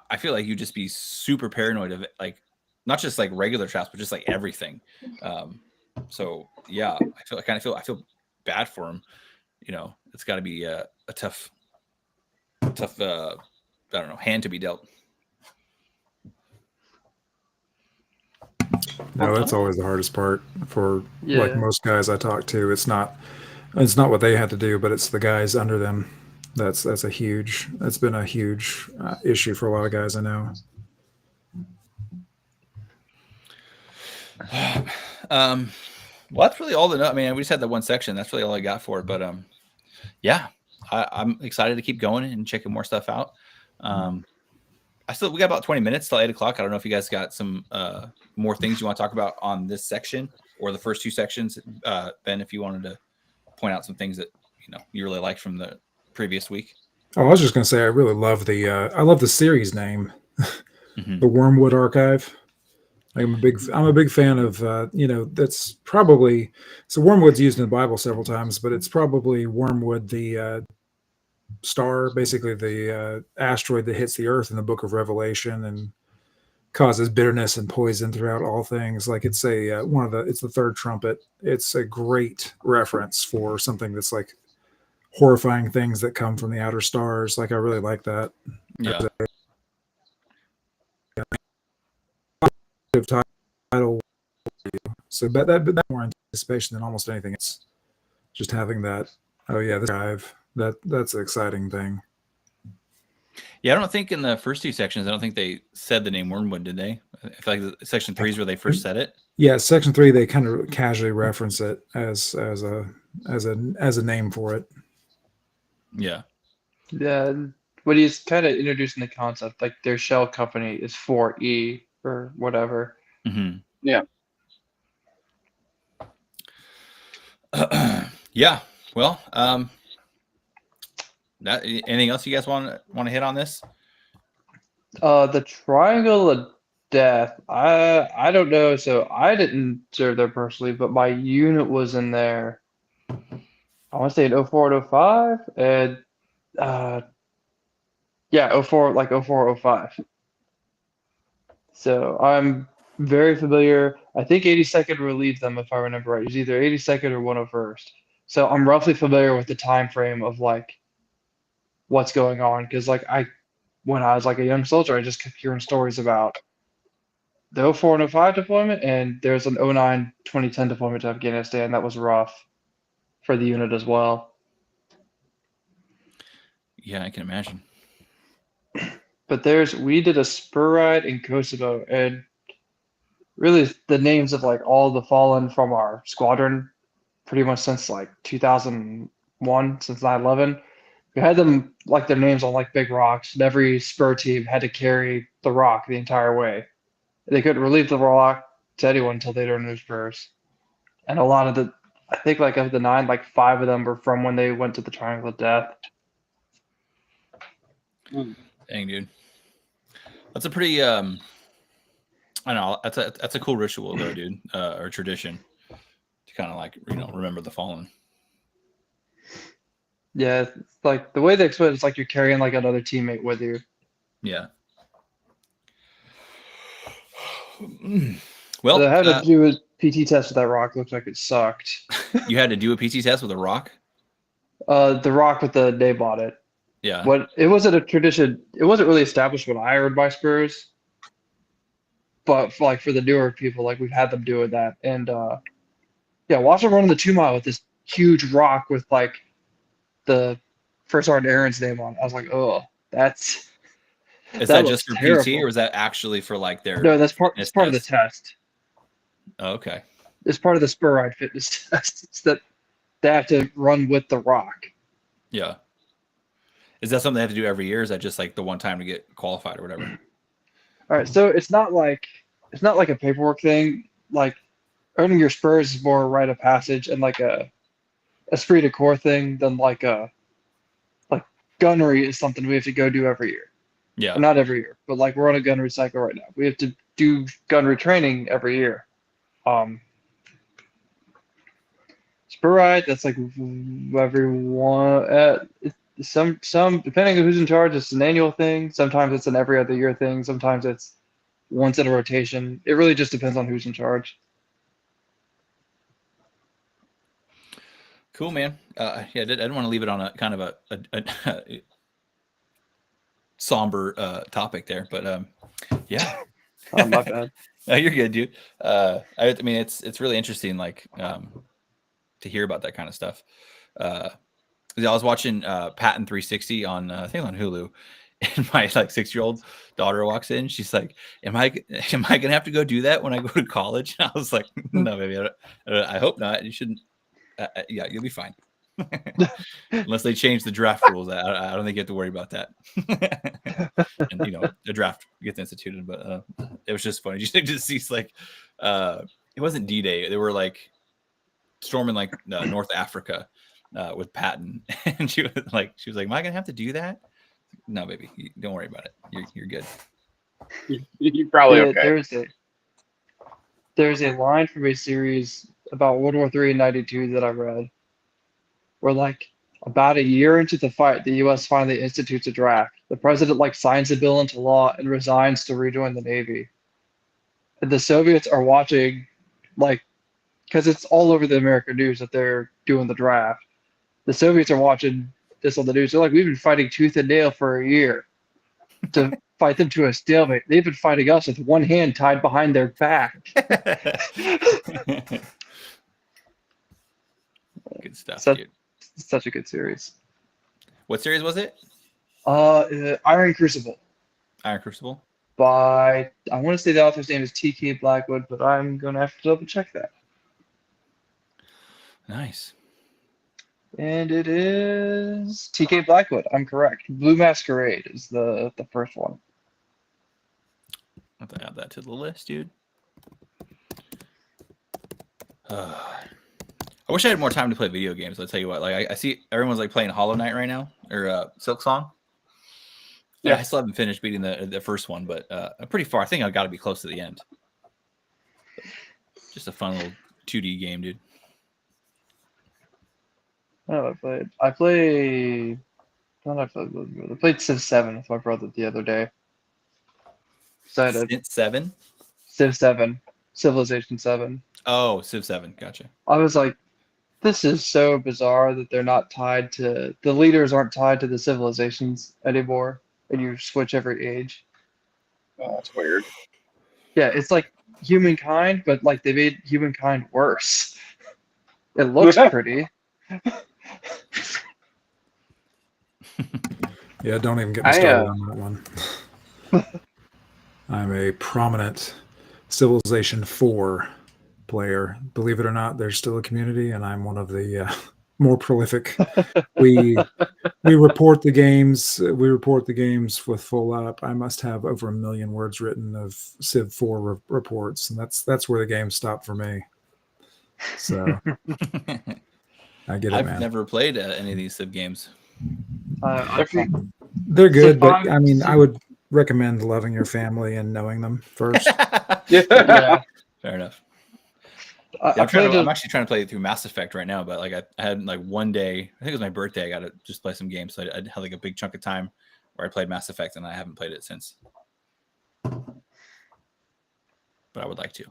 I feel like you'd just be super paranoid of it, like not just like regular traps, but just like everything. So yeah, I feel bad for him. It's got to be a tough, I don't know, hand to be dealt. No, that's always the hardest part for like most guys I talk to. It's not what they had to do, but it's the guys under them. That's been a huge issue for a lot of guys I know. Well, that's really all the. I mean, we just had that one section. That's really all I got for it. But yeah, I'm excited to keep going and checking more stuff out. We got about 20 minutes till 8:00. I don't know if you guys got some more things you want to talk about on this section or the first 2 sections. Ben, if you wanted to point out some things that you really liked from the previous week. Oh, I was just going to say I really love the series name, Mm-hmm. The Wormwood Archive. I'm a big fan of that's probably, so wormwood's used in the Bible several times, but it's probably wormwood, the star, basically the asteroid that hits the earth in the book of Revelation and causes bitterness and poison throughout all things. Like it's it's the third trumpet. It's a great reference for something that's like horrifying things that come from the outer stars. Like I really like that. Yeah. Title. So that more anticipation than almost anything else. Just having that. Oh yeah, this drive. That's an exciting thing. Yeah, I don't think in the first two sections, I don't think they said the name Wormwood, did they? I feel like section 3 is where they first said it. Yeah, section 3 they kind of casually reference it as a name for it. Yeah. Yeah, when he's kind of introducing the concept, like their shell company is 4E or whatever. Mm-hmm. Yeah. Yeah. Well, that anything else you guys want to hit on this? The Triangle of Death. I don't know. So I didn't serve there personally, but my unit was in there. I want to say in 04 and 05, and yeah, 04 like 04 05. So I'm very familiar. I think 82nd relieved them if I remember right. It was either 82nd or 101st. So I'm roughly familiar with the time frame of like what's going on because like when I was like a young soldier, I just kept hearing stories about the 04 and 05 deployment, and there's an 09 2010 deployment to Afghanistan that was rough for the unit as well. Yeah, I can imagine. But we did a spur ride in Kosovo, and really the names of like all the fallen from our squadron pretty much since like 2001, since 9/11. We had them like their names on like big rocks, and every spur team had to carry the rock the entire way. They couldn't relieve the rock to anyone until they earned new spurs. And a lot of I think like of the 9, like 5 of them were from when they went to the Triangle of Death. Dang, dude. That's a pretty I don't know, that's a cool ritual though, dude, or tradition to kind of like, remember the fallen. Yeah, it's like the way they explain it's like you're carrying like another teammate with you. Yeah. Well, I had to do a PT test with that rock. Looked like it sucked. You had to do a PT test with a rock? The rock with the name on it. Yeah. It wasn't a tradition. It wasn't really established when I earned my spurs. But for the newer people, like we've had them doing that. And yeah, watch them running the 2 mile with this huge rock with like the First Sergeant Aaron's name on it. I was like, oh, Is that just for terrible. PT, or is that actually for like their? No, that's part of the test. Oh, okay. It's part of the spur ride fitness test. It's that they have to run with the rock. Yeah. Is that something they have to do every year? Or is that just like the one time to get qualified or whatever? All right, so it's not like a paperwork thing. Like earning your spurs is more a rite of passage and like a esprit de corps thing than like gunnery is something we have to go do every year. Yeah. Well, not every year, but like we're on a gunnery cycle right now. We have to do gunnery training every year. Spur ride, that's like everyone. Some depending on who's in charge, it's an annual thing. Sometimes it's an every other year thing. Sometimes it's once in a rotation. It really just depends on who's in charge. Cool, man. Yeah, I didn't want to leave it on a kind of a somber topic there, but yeah. Oh, my bad. No, you're good, dude. I mean, it's really interesting, like to hear about that kind of stuff. I was watching Patton 360 on I think on Hulu, and my like 6-year-old daughter walks in. She's like, "Am I gonna have to go do that when I go to college?" And I was like, "No, baby. I hope not. You shouldn't. Yeah, you'll be fine." Unless they change the draft rules, I don't think you have to worry about that. And the draft gets instituted, but it was just funny. You just see like it wasn't D-Day. They were like storming like North Africa with Patton, and she was like, "Am I gonna have to do that?" No, baby, don't worry about it. You're good. You're probably okay. There's a line from a series about World War III in '92 that I read, where like about a year into the fight, the U.S. finally institutes a draft. The president like signs the bill into law and resigns to rejoin the Navy. And the Soviets are watching, like, because it's all over the American news that they're doing the draft. the Soviets are watching this on the news. They're like, we've been fighting tooth and nail for a year to fight them to a stalemate. They've been fighting us with one hand tied behind their back. Good stuff, Such, dude. such a good series. What series was it? Iron Crucible Iron Crucible. by, I want to say the author's name is T.K. Blackwood, but I'm going to have to double check that. Nice. And it is T.K. Blackwood. I'm correct. Blue Masquerade is the first one. I have to add that to the list, dude. I wish I had more time to play video games. I'll tell you what. Like I see everyone's like playing Hollow Knight right now, or Silk Song. Yeah, I still haven't finished beating the first one, but I'm pretty far. I think I've got to be close to the end. Just a fun little 2D game, dude. Oh, I played Civ 7 with my brother the other day. Excited. Stint 7? Civ 7. Civilization 7. Oh, Civ 7. Gotcha. I was like, this is so bizarre that they're not tied to, the leaders aren't tied to the civilizations anymore, and you switch every age. Oh, that's weird. Yeah, it's like humankind, but like they made humankind worse. It looks pretty. Yeah, don't even get me started on that one. I'm a prominent Civilization 4 player. Believe it or not, there's still a community, and I'm one of the more prolific. We report the games. We report the games with full up. I must have over 1 million words written of Civ 4 reports, and that's where the game stopped for me. So I get it, I've man. never played any of these Civ games. They're good, Civ but 5 I mean, I would recommend loving your family and knowing them first. Yeah. Fair enough. I I'm actually trying to play it through Mass Effect right now, but like I had like one day, I think it was my birthday, I got to just play some games. So I had like a big chunk of time where I played Mass Effect, and I haven't played it since. But I would like to.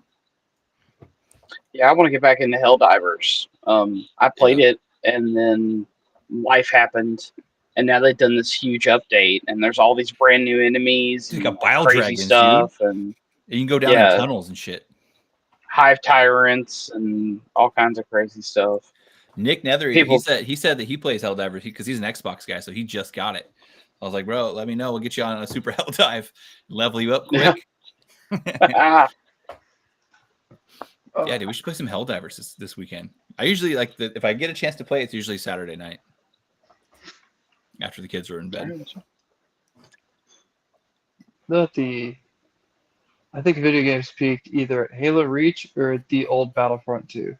Yeah, I want to get back into Helldivers. I played it, and then life happened, and now they've done this huge update, and there's all these brand new enemies, It's like and a bile crazy dragons, stuff, and you can go down in tunnels and shit. hive tyrants, and all kinds of crazy stuff. Nick Nethery, he said that he plays Helldivers because he's an Xbox guy, so he just got it. I was like, bro, let me know. We'll get you on a super Helldive, level you up quick. Yeah, dude, we should play some Helldivers this weekend. I usually if I get a chance to play, it's usually Saturday night after the kids are in bed. I think video games peaked either at Halo Reach or at the old Battlefront 2.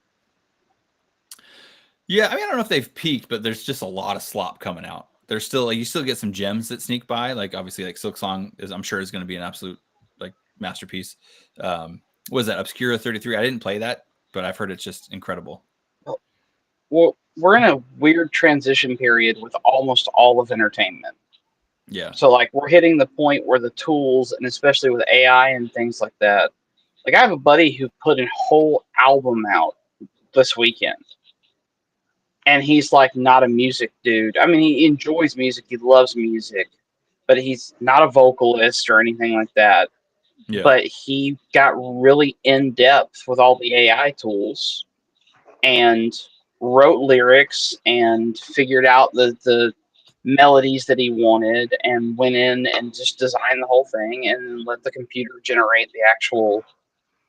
Yeah, I mean, I don't know if they've peaked, but there's just a lot of slop coming out. There's still you still get some gems that sneak by. Like obviously, like Silk Song I'm sure is going to be an absolute like masterpiece. What is that, Obscura 33? I didn't play that, but I've heard it's just incredible. Well, we're in a weird transition period with almost all of entertainment. Yeah. So like we're hitting the point where the tools, and especially with AI and things like that. Like I have a buddy who put a whole album out this weekend. And he's like not a music dude. I mean, he enjoys music, he loves music, but he's not a vocalist or anything like that. Yeah. But he got really in depth with all the AI tools and wrote lyrics and figured out the melodies that he wanted and went in and just designed the whole thing and let the computer generate the actual,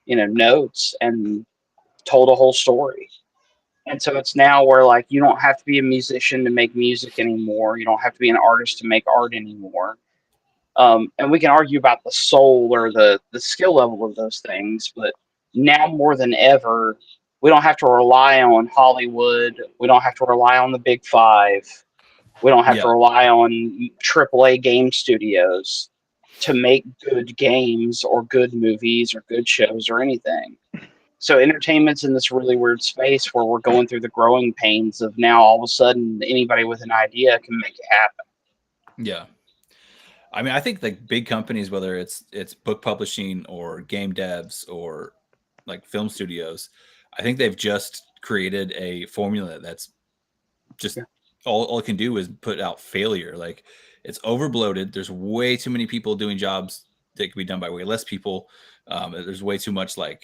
notes and told a whole story. And so it's now where like you don't have to be a musician to make music anymore. You don't have to be an artist to make art anymore. And we can argue about the soul or the skill level of those things, but now more than ever, we don't have to rely on Hollywood. We don't have to rely on the big five. We don't have to rely on AAA game studios to make good games or good movies or good shows or anything. So entertainment's in this really weird space where we're going through the growing pains of now all of a sudden anybody with an idea can make it happen. Yeah. I mean, I think like big companies, whether it's book publishing or game devs or like film studios, I think they've just created a formula that's just all it can do is put out failure. Like it's overbloated. There's way too many people doing jobs that can be done by way less people. There's way too much like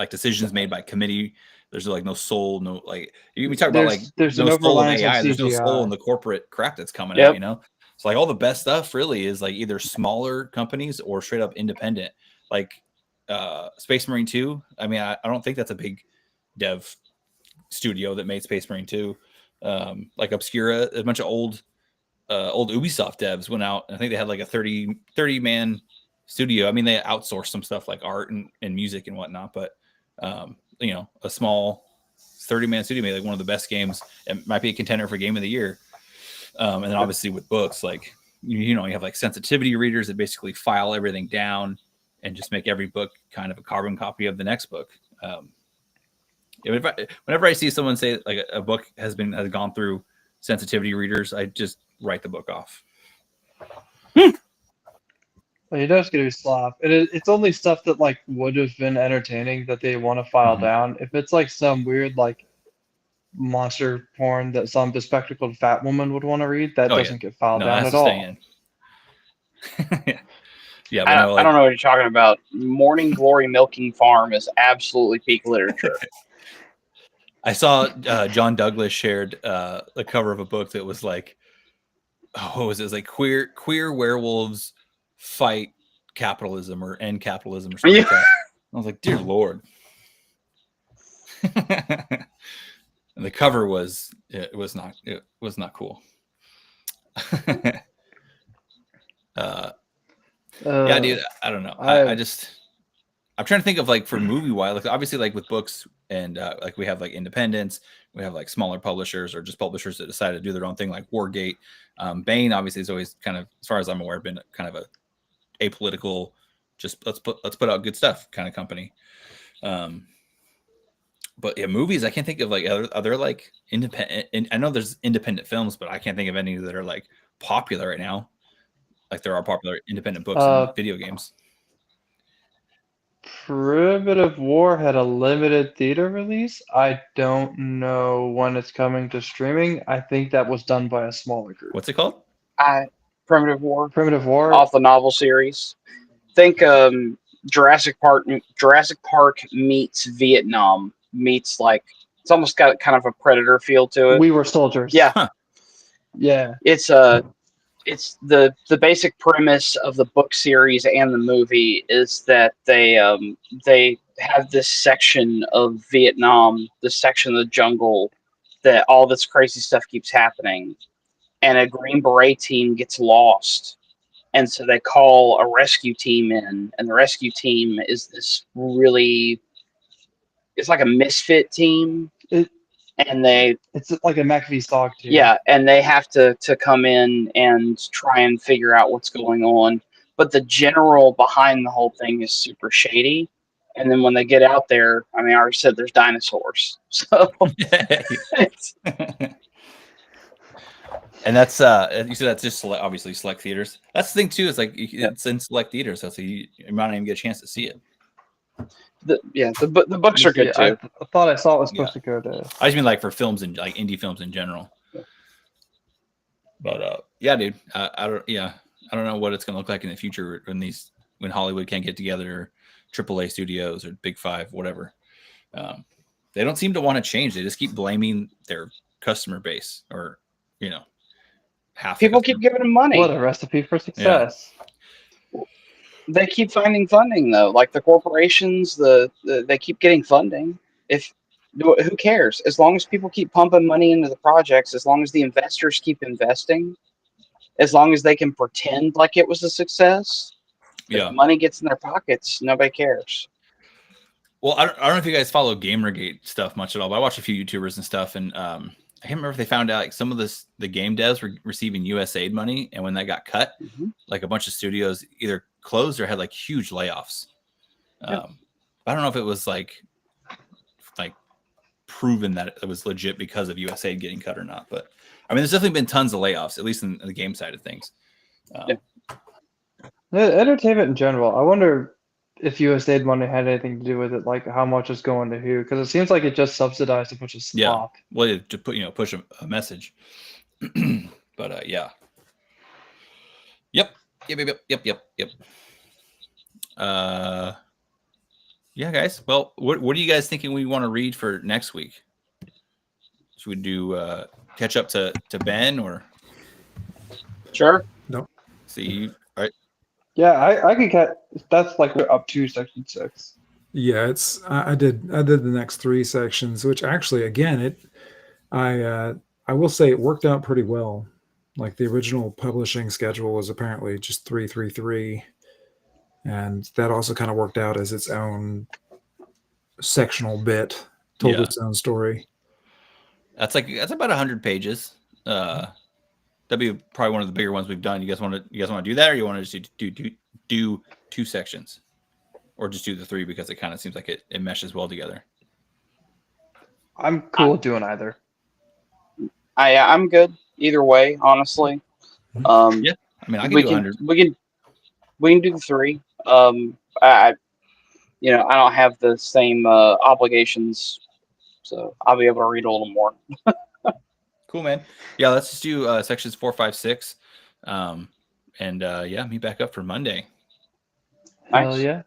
decisions made by committee. There's like no soul, no like we talk about like there's no an soul in over-reliance on AI. There's no soul CGI. in the corporate crap that's coming Yep. out. You know, it's like all the best stuff really is like either smaller companies or straight up independent. Like Space Marine 2. I mean, I don't think that's a big dev studio that made Space Marine 2. Like Obscura, a bunch of old Ubisoft devs went out. I think they had like a 30 man studio. I mean, they outsourced some stuff like art and music and whatnot, but you know, a small 30 man studio made like one of the best games. It might be a contender for game of the year. And then obviously with books, like, you know, you have like sensitivity readers that basically file everything down and just make every book kind of a carbon copy of the next book. Whenever I see someone say like a book has gone through sensitivity readers, I just write the book off. Well, you know it's gonna be slop. It's only stuff that like would have been entertaining that they want to file Mhm. down. If it's like some weird like monster porn that some bespectacled fat woman would want to read, that Oh, yeah. doesn't get filed No, down that's at to all. stay in. Yeah, but no, I like, don't know what you're talking about. Morning Glory Milking Farm is absolutely peak literature. I saw John Douglas shared the cover of a book that was like, what was it? It was like queer werewolves fight capitalism or end capitalism or something like that. I was like, dear Lord. And the cover was not cool. Yeah, dude, I don't know. I'm trying to think of like for movie wise, like obviously like with books and like we have like independents, we have like smaller publishers or just publishers that decide to do their own thing, like Wargate. Bane obviously is always kind of, as far as I'm aware, been kind of a apolitical, just let's put out good stuff kind of company. But yeah, movies, I can't think of like other like independent. And I know there's independent films, but I can't think of any that are like popular right now. Like there are popular independent books and video games. Primitive War had a limited theater release. I don't know when it's coming to streaming. I think that was done by a smaller group. What's it called? Primitive War, Primitive War. off the novel series. Think Jurassic Park meets Vietnam meets like it's almost got kind of a Predator feel to it. We Were Soldiers. Yeah. Huh. Yeah. It's the basic premise of the book series and the movie is that they have this section of Vietnam, this section of the jungle that all this crazy stuff keeps happening, and a Green Beret team gets lost. And so they call a rescue team in, and the rescue team is this it's like a misfit team. It's like a McAfee stock team. Yeah, and they have to come in and try and figure out what's going on. But the general behind the whole thing is super shady. And then when they get out there, I mean, I already said there's dinosaurs. So And that's you said that's just obviously select theaters. That's the thing too. Is like it's in select theaters, so you might not even get a chance to see it. The books are good too. I thought I saw it was supposed to go to. I just mean like for films and like indie films in general. Yeah. But yeah, dude, I don't know what it's gonna look like in the future when Hollywood can't get together, or AAA studios or Big Five, whatever. They don't seem to want to change. They just keep blaming their customer base, or half. People keep giving them money. What a recipe for success. Yeah. They keep finding funding though, like the corporations. They keep getting funding. Who cares? As long as people keep pumping money into the projects, as long as the investors keep investing, as long as they can pretend like it was a success, if the money gets in their pockets, nobody cares. Well, I don't know if you guys follow Gamergate stuff much at all, but I watch a few YouTubers and stuff, and I can't remember if they found out like some of the game devs were receiving USAID money, and when that got cut, like a bunch of studios either closed or had like huge layoffs. I don't know if it was like proven that it was legit because of USAID getting cut or not, but I mean, there's definitely been tons of layoffs, at least in the game side of things. Entertainment in general. I wonder if USAID money had anything to do with it, like how much is going to who? Because it seems like it just subsidized a bunch of Yeah. slop. Well, to put push a message. But yeah. Yep. Yeah, guys. Well, what are you guys thinking we want to read for next week? Should we do catch up to Ben or Sure. see? All right. Yeah, I could get that's like we're up to section 6. Yeah, it's I did the next 3 sections, which actually again I will say it worked out pretty well. Like the original publishing schedule was apparently just 333, and that also kind of worked out as its own sectional bit, told its own story. That's about 100 pages. That'd be probably one of the bigger ones we've done. You guys want to do that, or you want to just do 2 sections, or just do the 3 because it kind of seems like it meshes well together? I'm cool with doing either. I'm good either way, honestly. Yeah, I mean, I can do 100. We can do the 3. I don't have the same obligations, so I'll be able to read a little more. Cool, man. Yeah, let's just do sections 4, 5, 6, and meet back up for Monday. Hell yeah.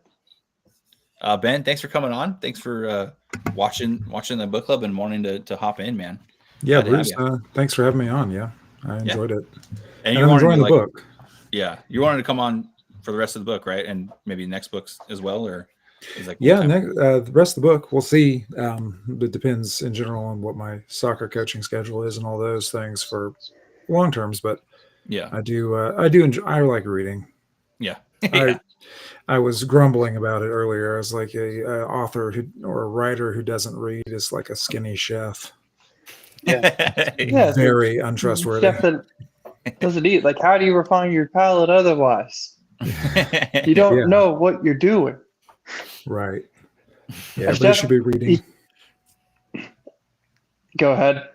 Ben, thanks for coming on. Thanks for watching the book club and wanting to hop in, man. Yeah, Bruce, thanks for having me on. Yeah, I enjoyed it. And I'm enjoying the book. Yeah, you wanted to come on for the rest of the book, right? And maybe next books as well, or is like the rest of the book we'll see. It depends in general on what my soccer coaching schedule is and all those things for long terms. But yeah, I do enjoy. I like reading. Yeah. I was grumbling about it earlier. I was like a author or a writer who doesn't read is like a skinny chef. Yeah. Very untrustworthy. Chef that doesn't eat. Like, how do you refine your palate otherwise? You don't know what you're doing. Right. Yeah, everybody should be reading. Go ahead.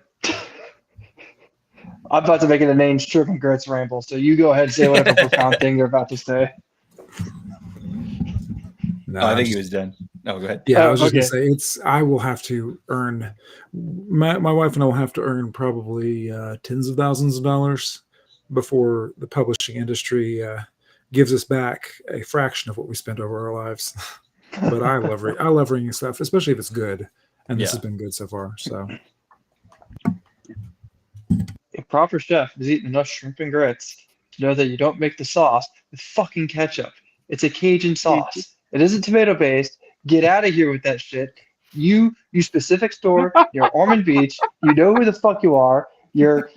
I'm about to make it a name strip and grits ramble, so you go ahead and say whatever profound thing you're about to say. No, I think he was done. No, go ahead. Yeah, I was just gonna say I will have to earn my wife and I will have to earn probably tens of thousands of dollars before the publishing industry gives us back a fraction of what we spent over our lives. But I love reading stuff, especially if it's good, and this has been good so far. So a proper chef is eating enough shrimp and grits to know that you don't make the sauce with fucking ketchup. It's a Cajun sauce. It isn't tomato based. Get out of here with that shit. You specific store, you're Ormond Beach, you know who the fuck you are, your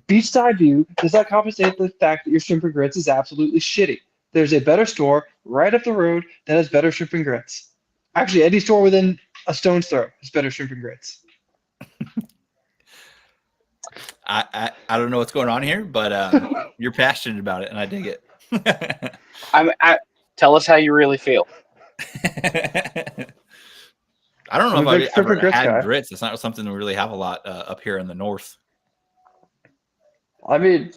beachside view does not compensate for the fact that your shrimp and grits is absolutely shitty. There's a better store right up the road that has better shrimp and grits. Actually, any store within a stone's throw has better shrimp and grits. I don't know what's going on here, but you're passionate about it, and I dig it. Tell us how you really feel. I don't know if I've ever had grits. It's not something we really have a lot up here in the north. I mean,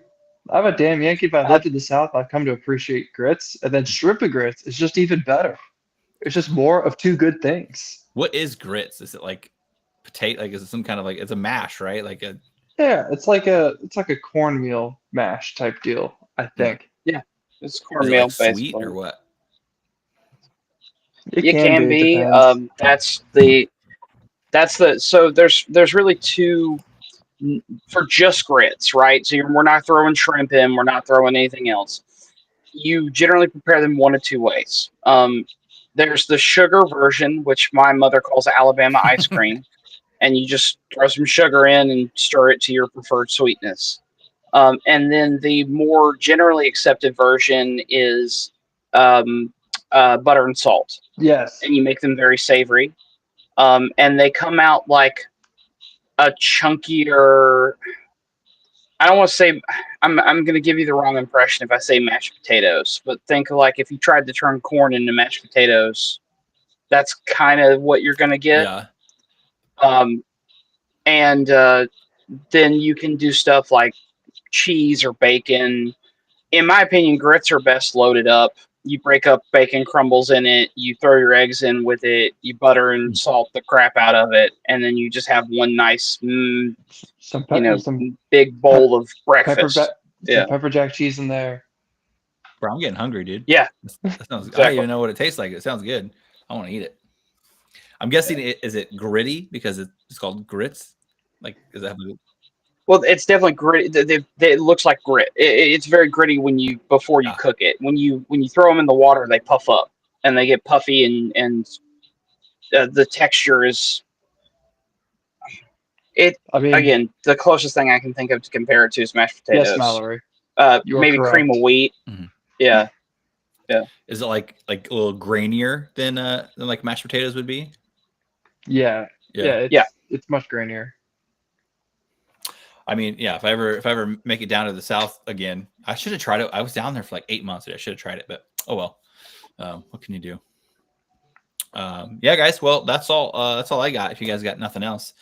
I'm a damn Yankee. If I lived in the South, I've come to appreciate grits. And then shrimp and grits is just even better. It's just more of two good things. What is grits? Is it like potato? Like, is it some kind of it's a mash, right? It's like a cornmeal mash type deal, I think. Yeah, it's cornmeal sweet or what? It can be. So there's really two for just grits, right? So we're not throwing shrimp in, we're not throwing anything else. You generally prepare them one of two ways. There's the sugar version, which my mother calls Alabama ice cream, and you just throw some sugar in and stir it to your preferred sweetness. And then the more generally accepted version is butter and salt. Yes. And you make them very savory. And they come out like a chunkier, I don't want to say, I'm going to give you the wrong impression if I say mashed potatoes, but think of like if you tried to turn corn into mashed potatoes, that's kind of what you're going to get. Yeah. And then you can do stuff like cheese or bacon. In my opinion, grits are best loaded up you break up bacon crumbles in it, you throw your eggs in with it, you butter and salt the crap out of it, and then you just have one nice, Some big bowl of pepper, breakfast. some pepper jack cheese in there. Bro, I'm getting hungry, dude. Yeah. That sounds, Exactly. I don't even know what it tastes like. It sounds good. I want to eat it. I'm guessing is it gritty because it's called grits? Like, is that? Well, it's definitely gritty. It looks like grit. It's very gritty before you cook it. When you throw them in the water, they puff up and they get puffy, and the texture is. Again, the closest thing I can think of to compare it to is mashed potatoes. Yes, Mallory. Maybe correct. cream of wheat. Mm-hmm. Yeah. Is it like a little grainier than like mashed potatoes would be? Yeah. It's much grainier. I mean, yeah. If I ever make it down to the South again, I should have tried it. I was down there for like 8 months. I should have tried it, but oh well. What can you do? Yeah, guys. Well, that's all I got. If you guys got nothing else,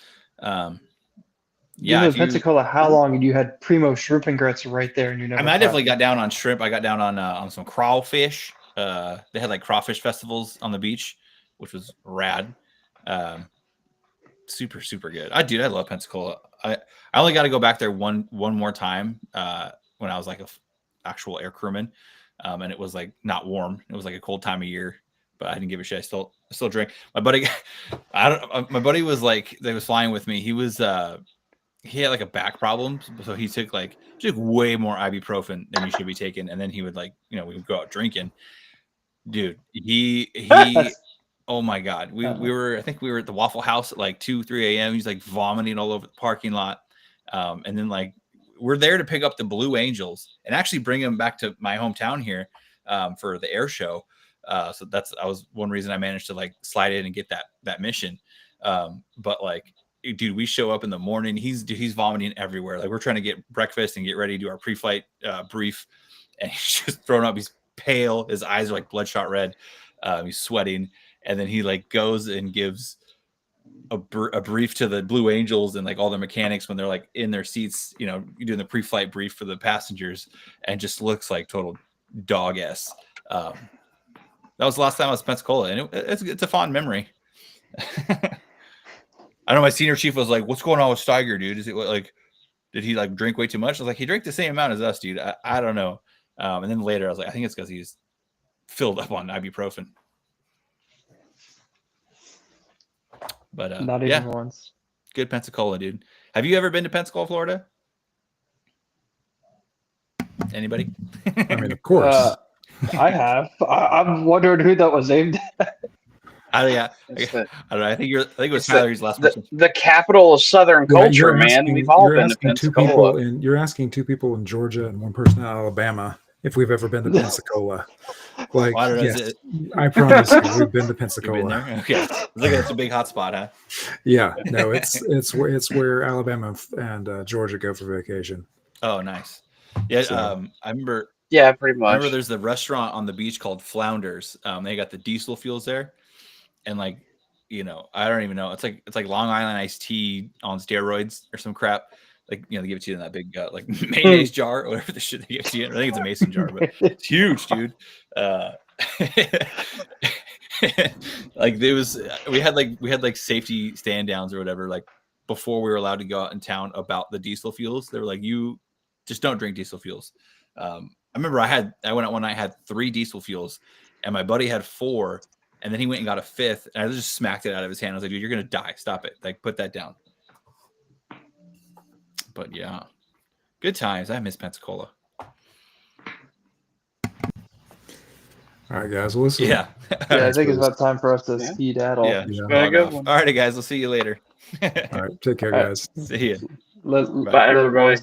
Yeah, in Pensacola, how long? And you had primo shrimp and grits right there, and you never. I definitely got down on shrimp. I got down on some crawfish. They had like crawfish festivals on the beach, which was rad. Super, super good. I love Pensacola. I only got to go back there one more time when I was like a actual air crewman, and it was like not warm. It was like a cold time of year, but I didn't give a shit. I still drink. My buddy, my buddy was like, they was flying with me. He had like a back problem, so he took way more ibuprofen than you should be taking, and then he would we would go out drinking. Dude, he oh my god, we were, I think we were at the Waffle House at like 2-3 a.m. He's like vomiting all over the parking lot, and then we're there to pick up the Blue Angels and actually bring them back to my hometown here for the air show. So that was one reason I managed to slide in and get that mission. But dude, we show up in the morning. He's vomiting everywhere. We're trying to get breakfast and get ready to do our pre-flight brief, and he's just thrown up. He's pale. His eyes are bloodshot red. He's sweating, and then he goes and gives a brief to the Blue Angels and all the mechanics when they're in their seats. You're doing the pre-flight brief for the passengers, and just looks like total dog s. That was the last time I was in Pensacola, and it's a fond memory. I know my senior chief was like, "What's going on with Steiger, dude? Is it did he drink way too much?" I was like, "He drank the same amount as us, dude. I don't know." And then later I was like, "I think it's because he's filled up on ibuprofen." But not even once. Good Pensacola, dude. Have you ever been to Pensacola, Florida? Anybody? I mean, of course. I have. I'm wondering who that was aimed at. I don't know. I think it was Tyler's last person. The capital of Southern culture, man. We've all been to Pensacola. You're asking two people in Georgia and one person in Alabama if we've ever been to Pensacola. Yes, I promise you, we've been to Pensacola. Been there? Okay, it's a big hot spot, huh? Yeah, no, it's where Alabama and Georgia go for vacation. Oh, nice. Yeah, so. I remember. Yeah, pretty much. I remember there's the restaurant on the beach called Flounders. They got the diesel fuels there. And I don't even know. It's like Long Island iced tea on steroids or some crap. They give it to you in that big mayonnaise jar or whatever the shit they give to you. I think it's a mason jar, but it's huge, dude. We had safety stand downs or whatever, before we were allowed to go out in town about the diesel fuels. They were like, you just don't drink diesel fuels. I remember I went out one night, had 3 diesel fuels, and my buddy had 4. And then he went and got a 5th, and I just smacked it out of his hand. I was like, dude, you're going to die. Stop it. Put that down. But yeah, good times. I miss Pensacola. All right, guys. Well, listen. Yeah. I think it's about time for us to ski daddle. Yeah. All right, guys. We'll see you later. All right. Take care, guys. See you. Bye, everybody.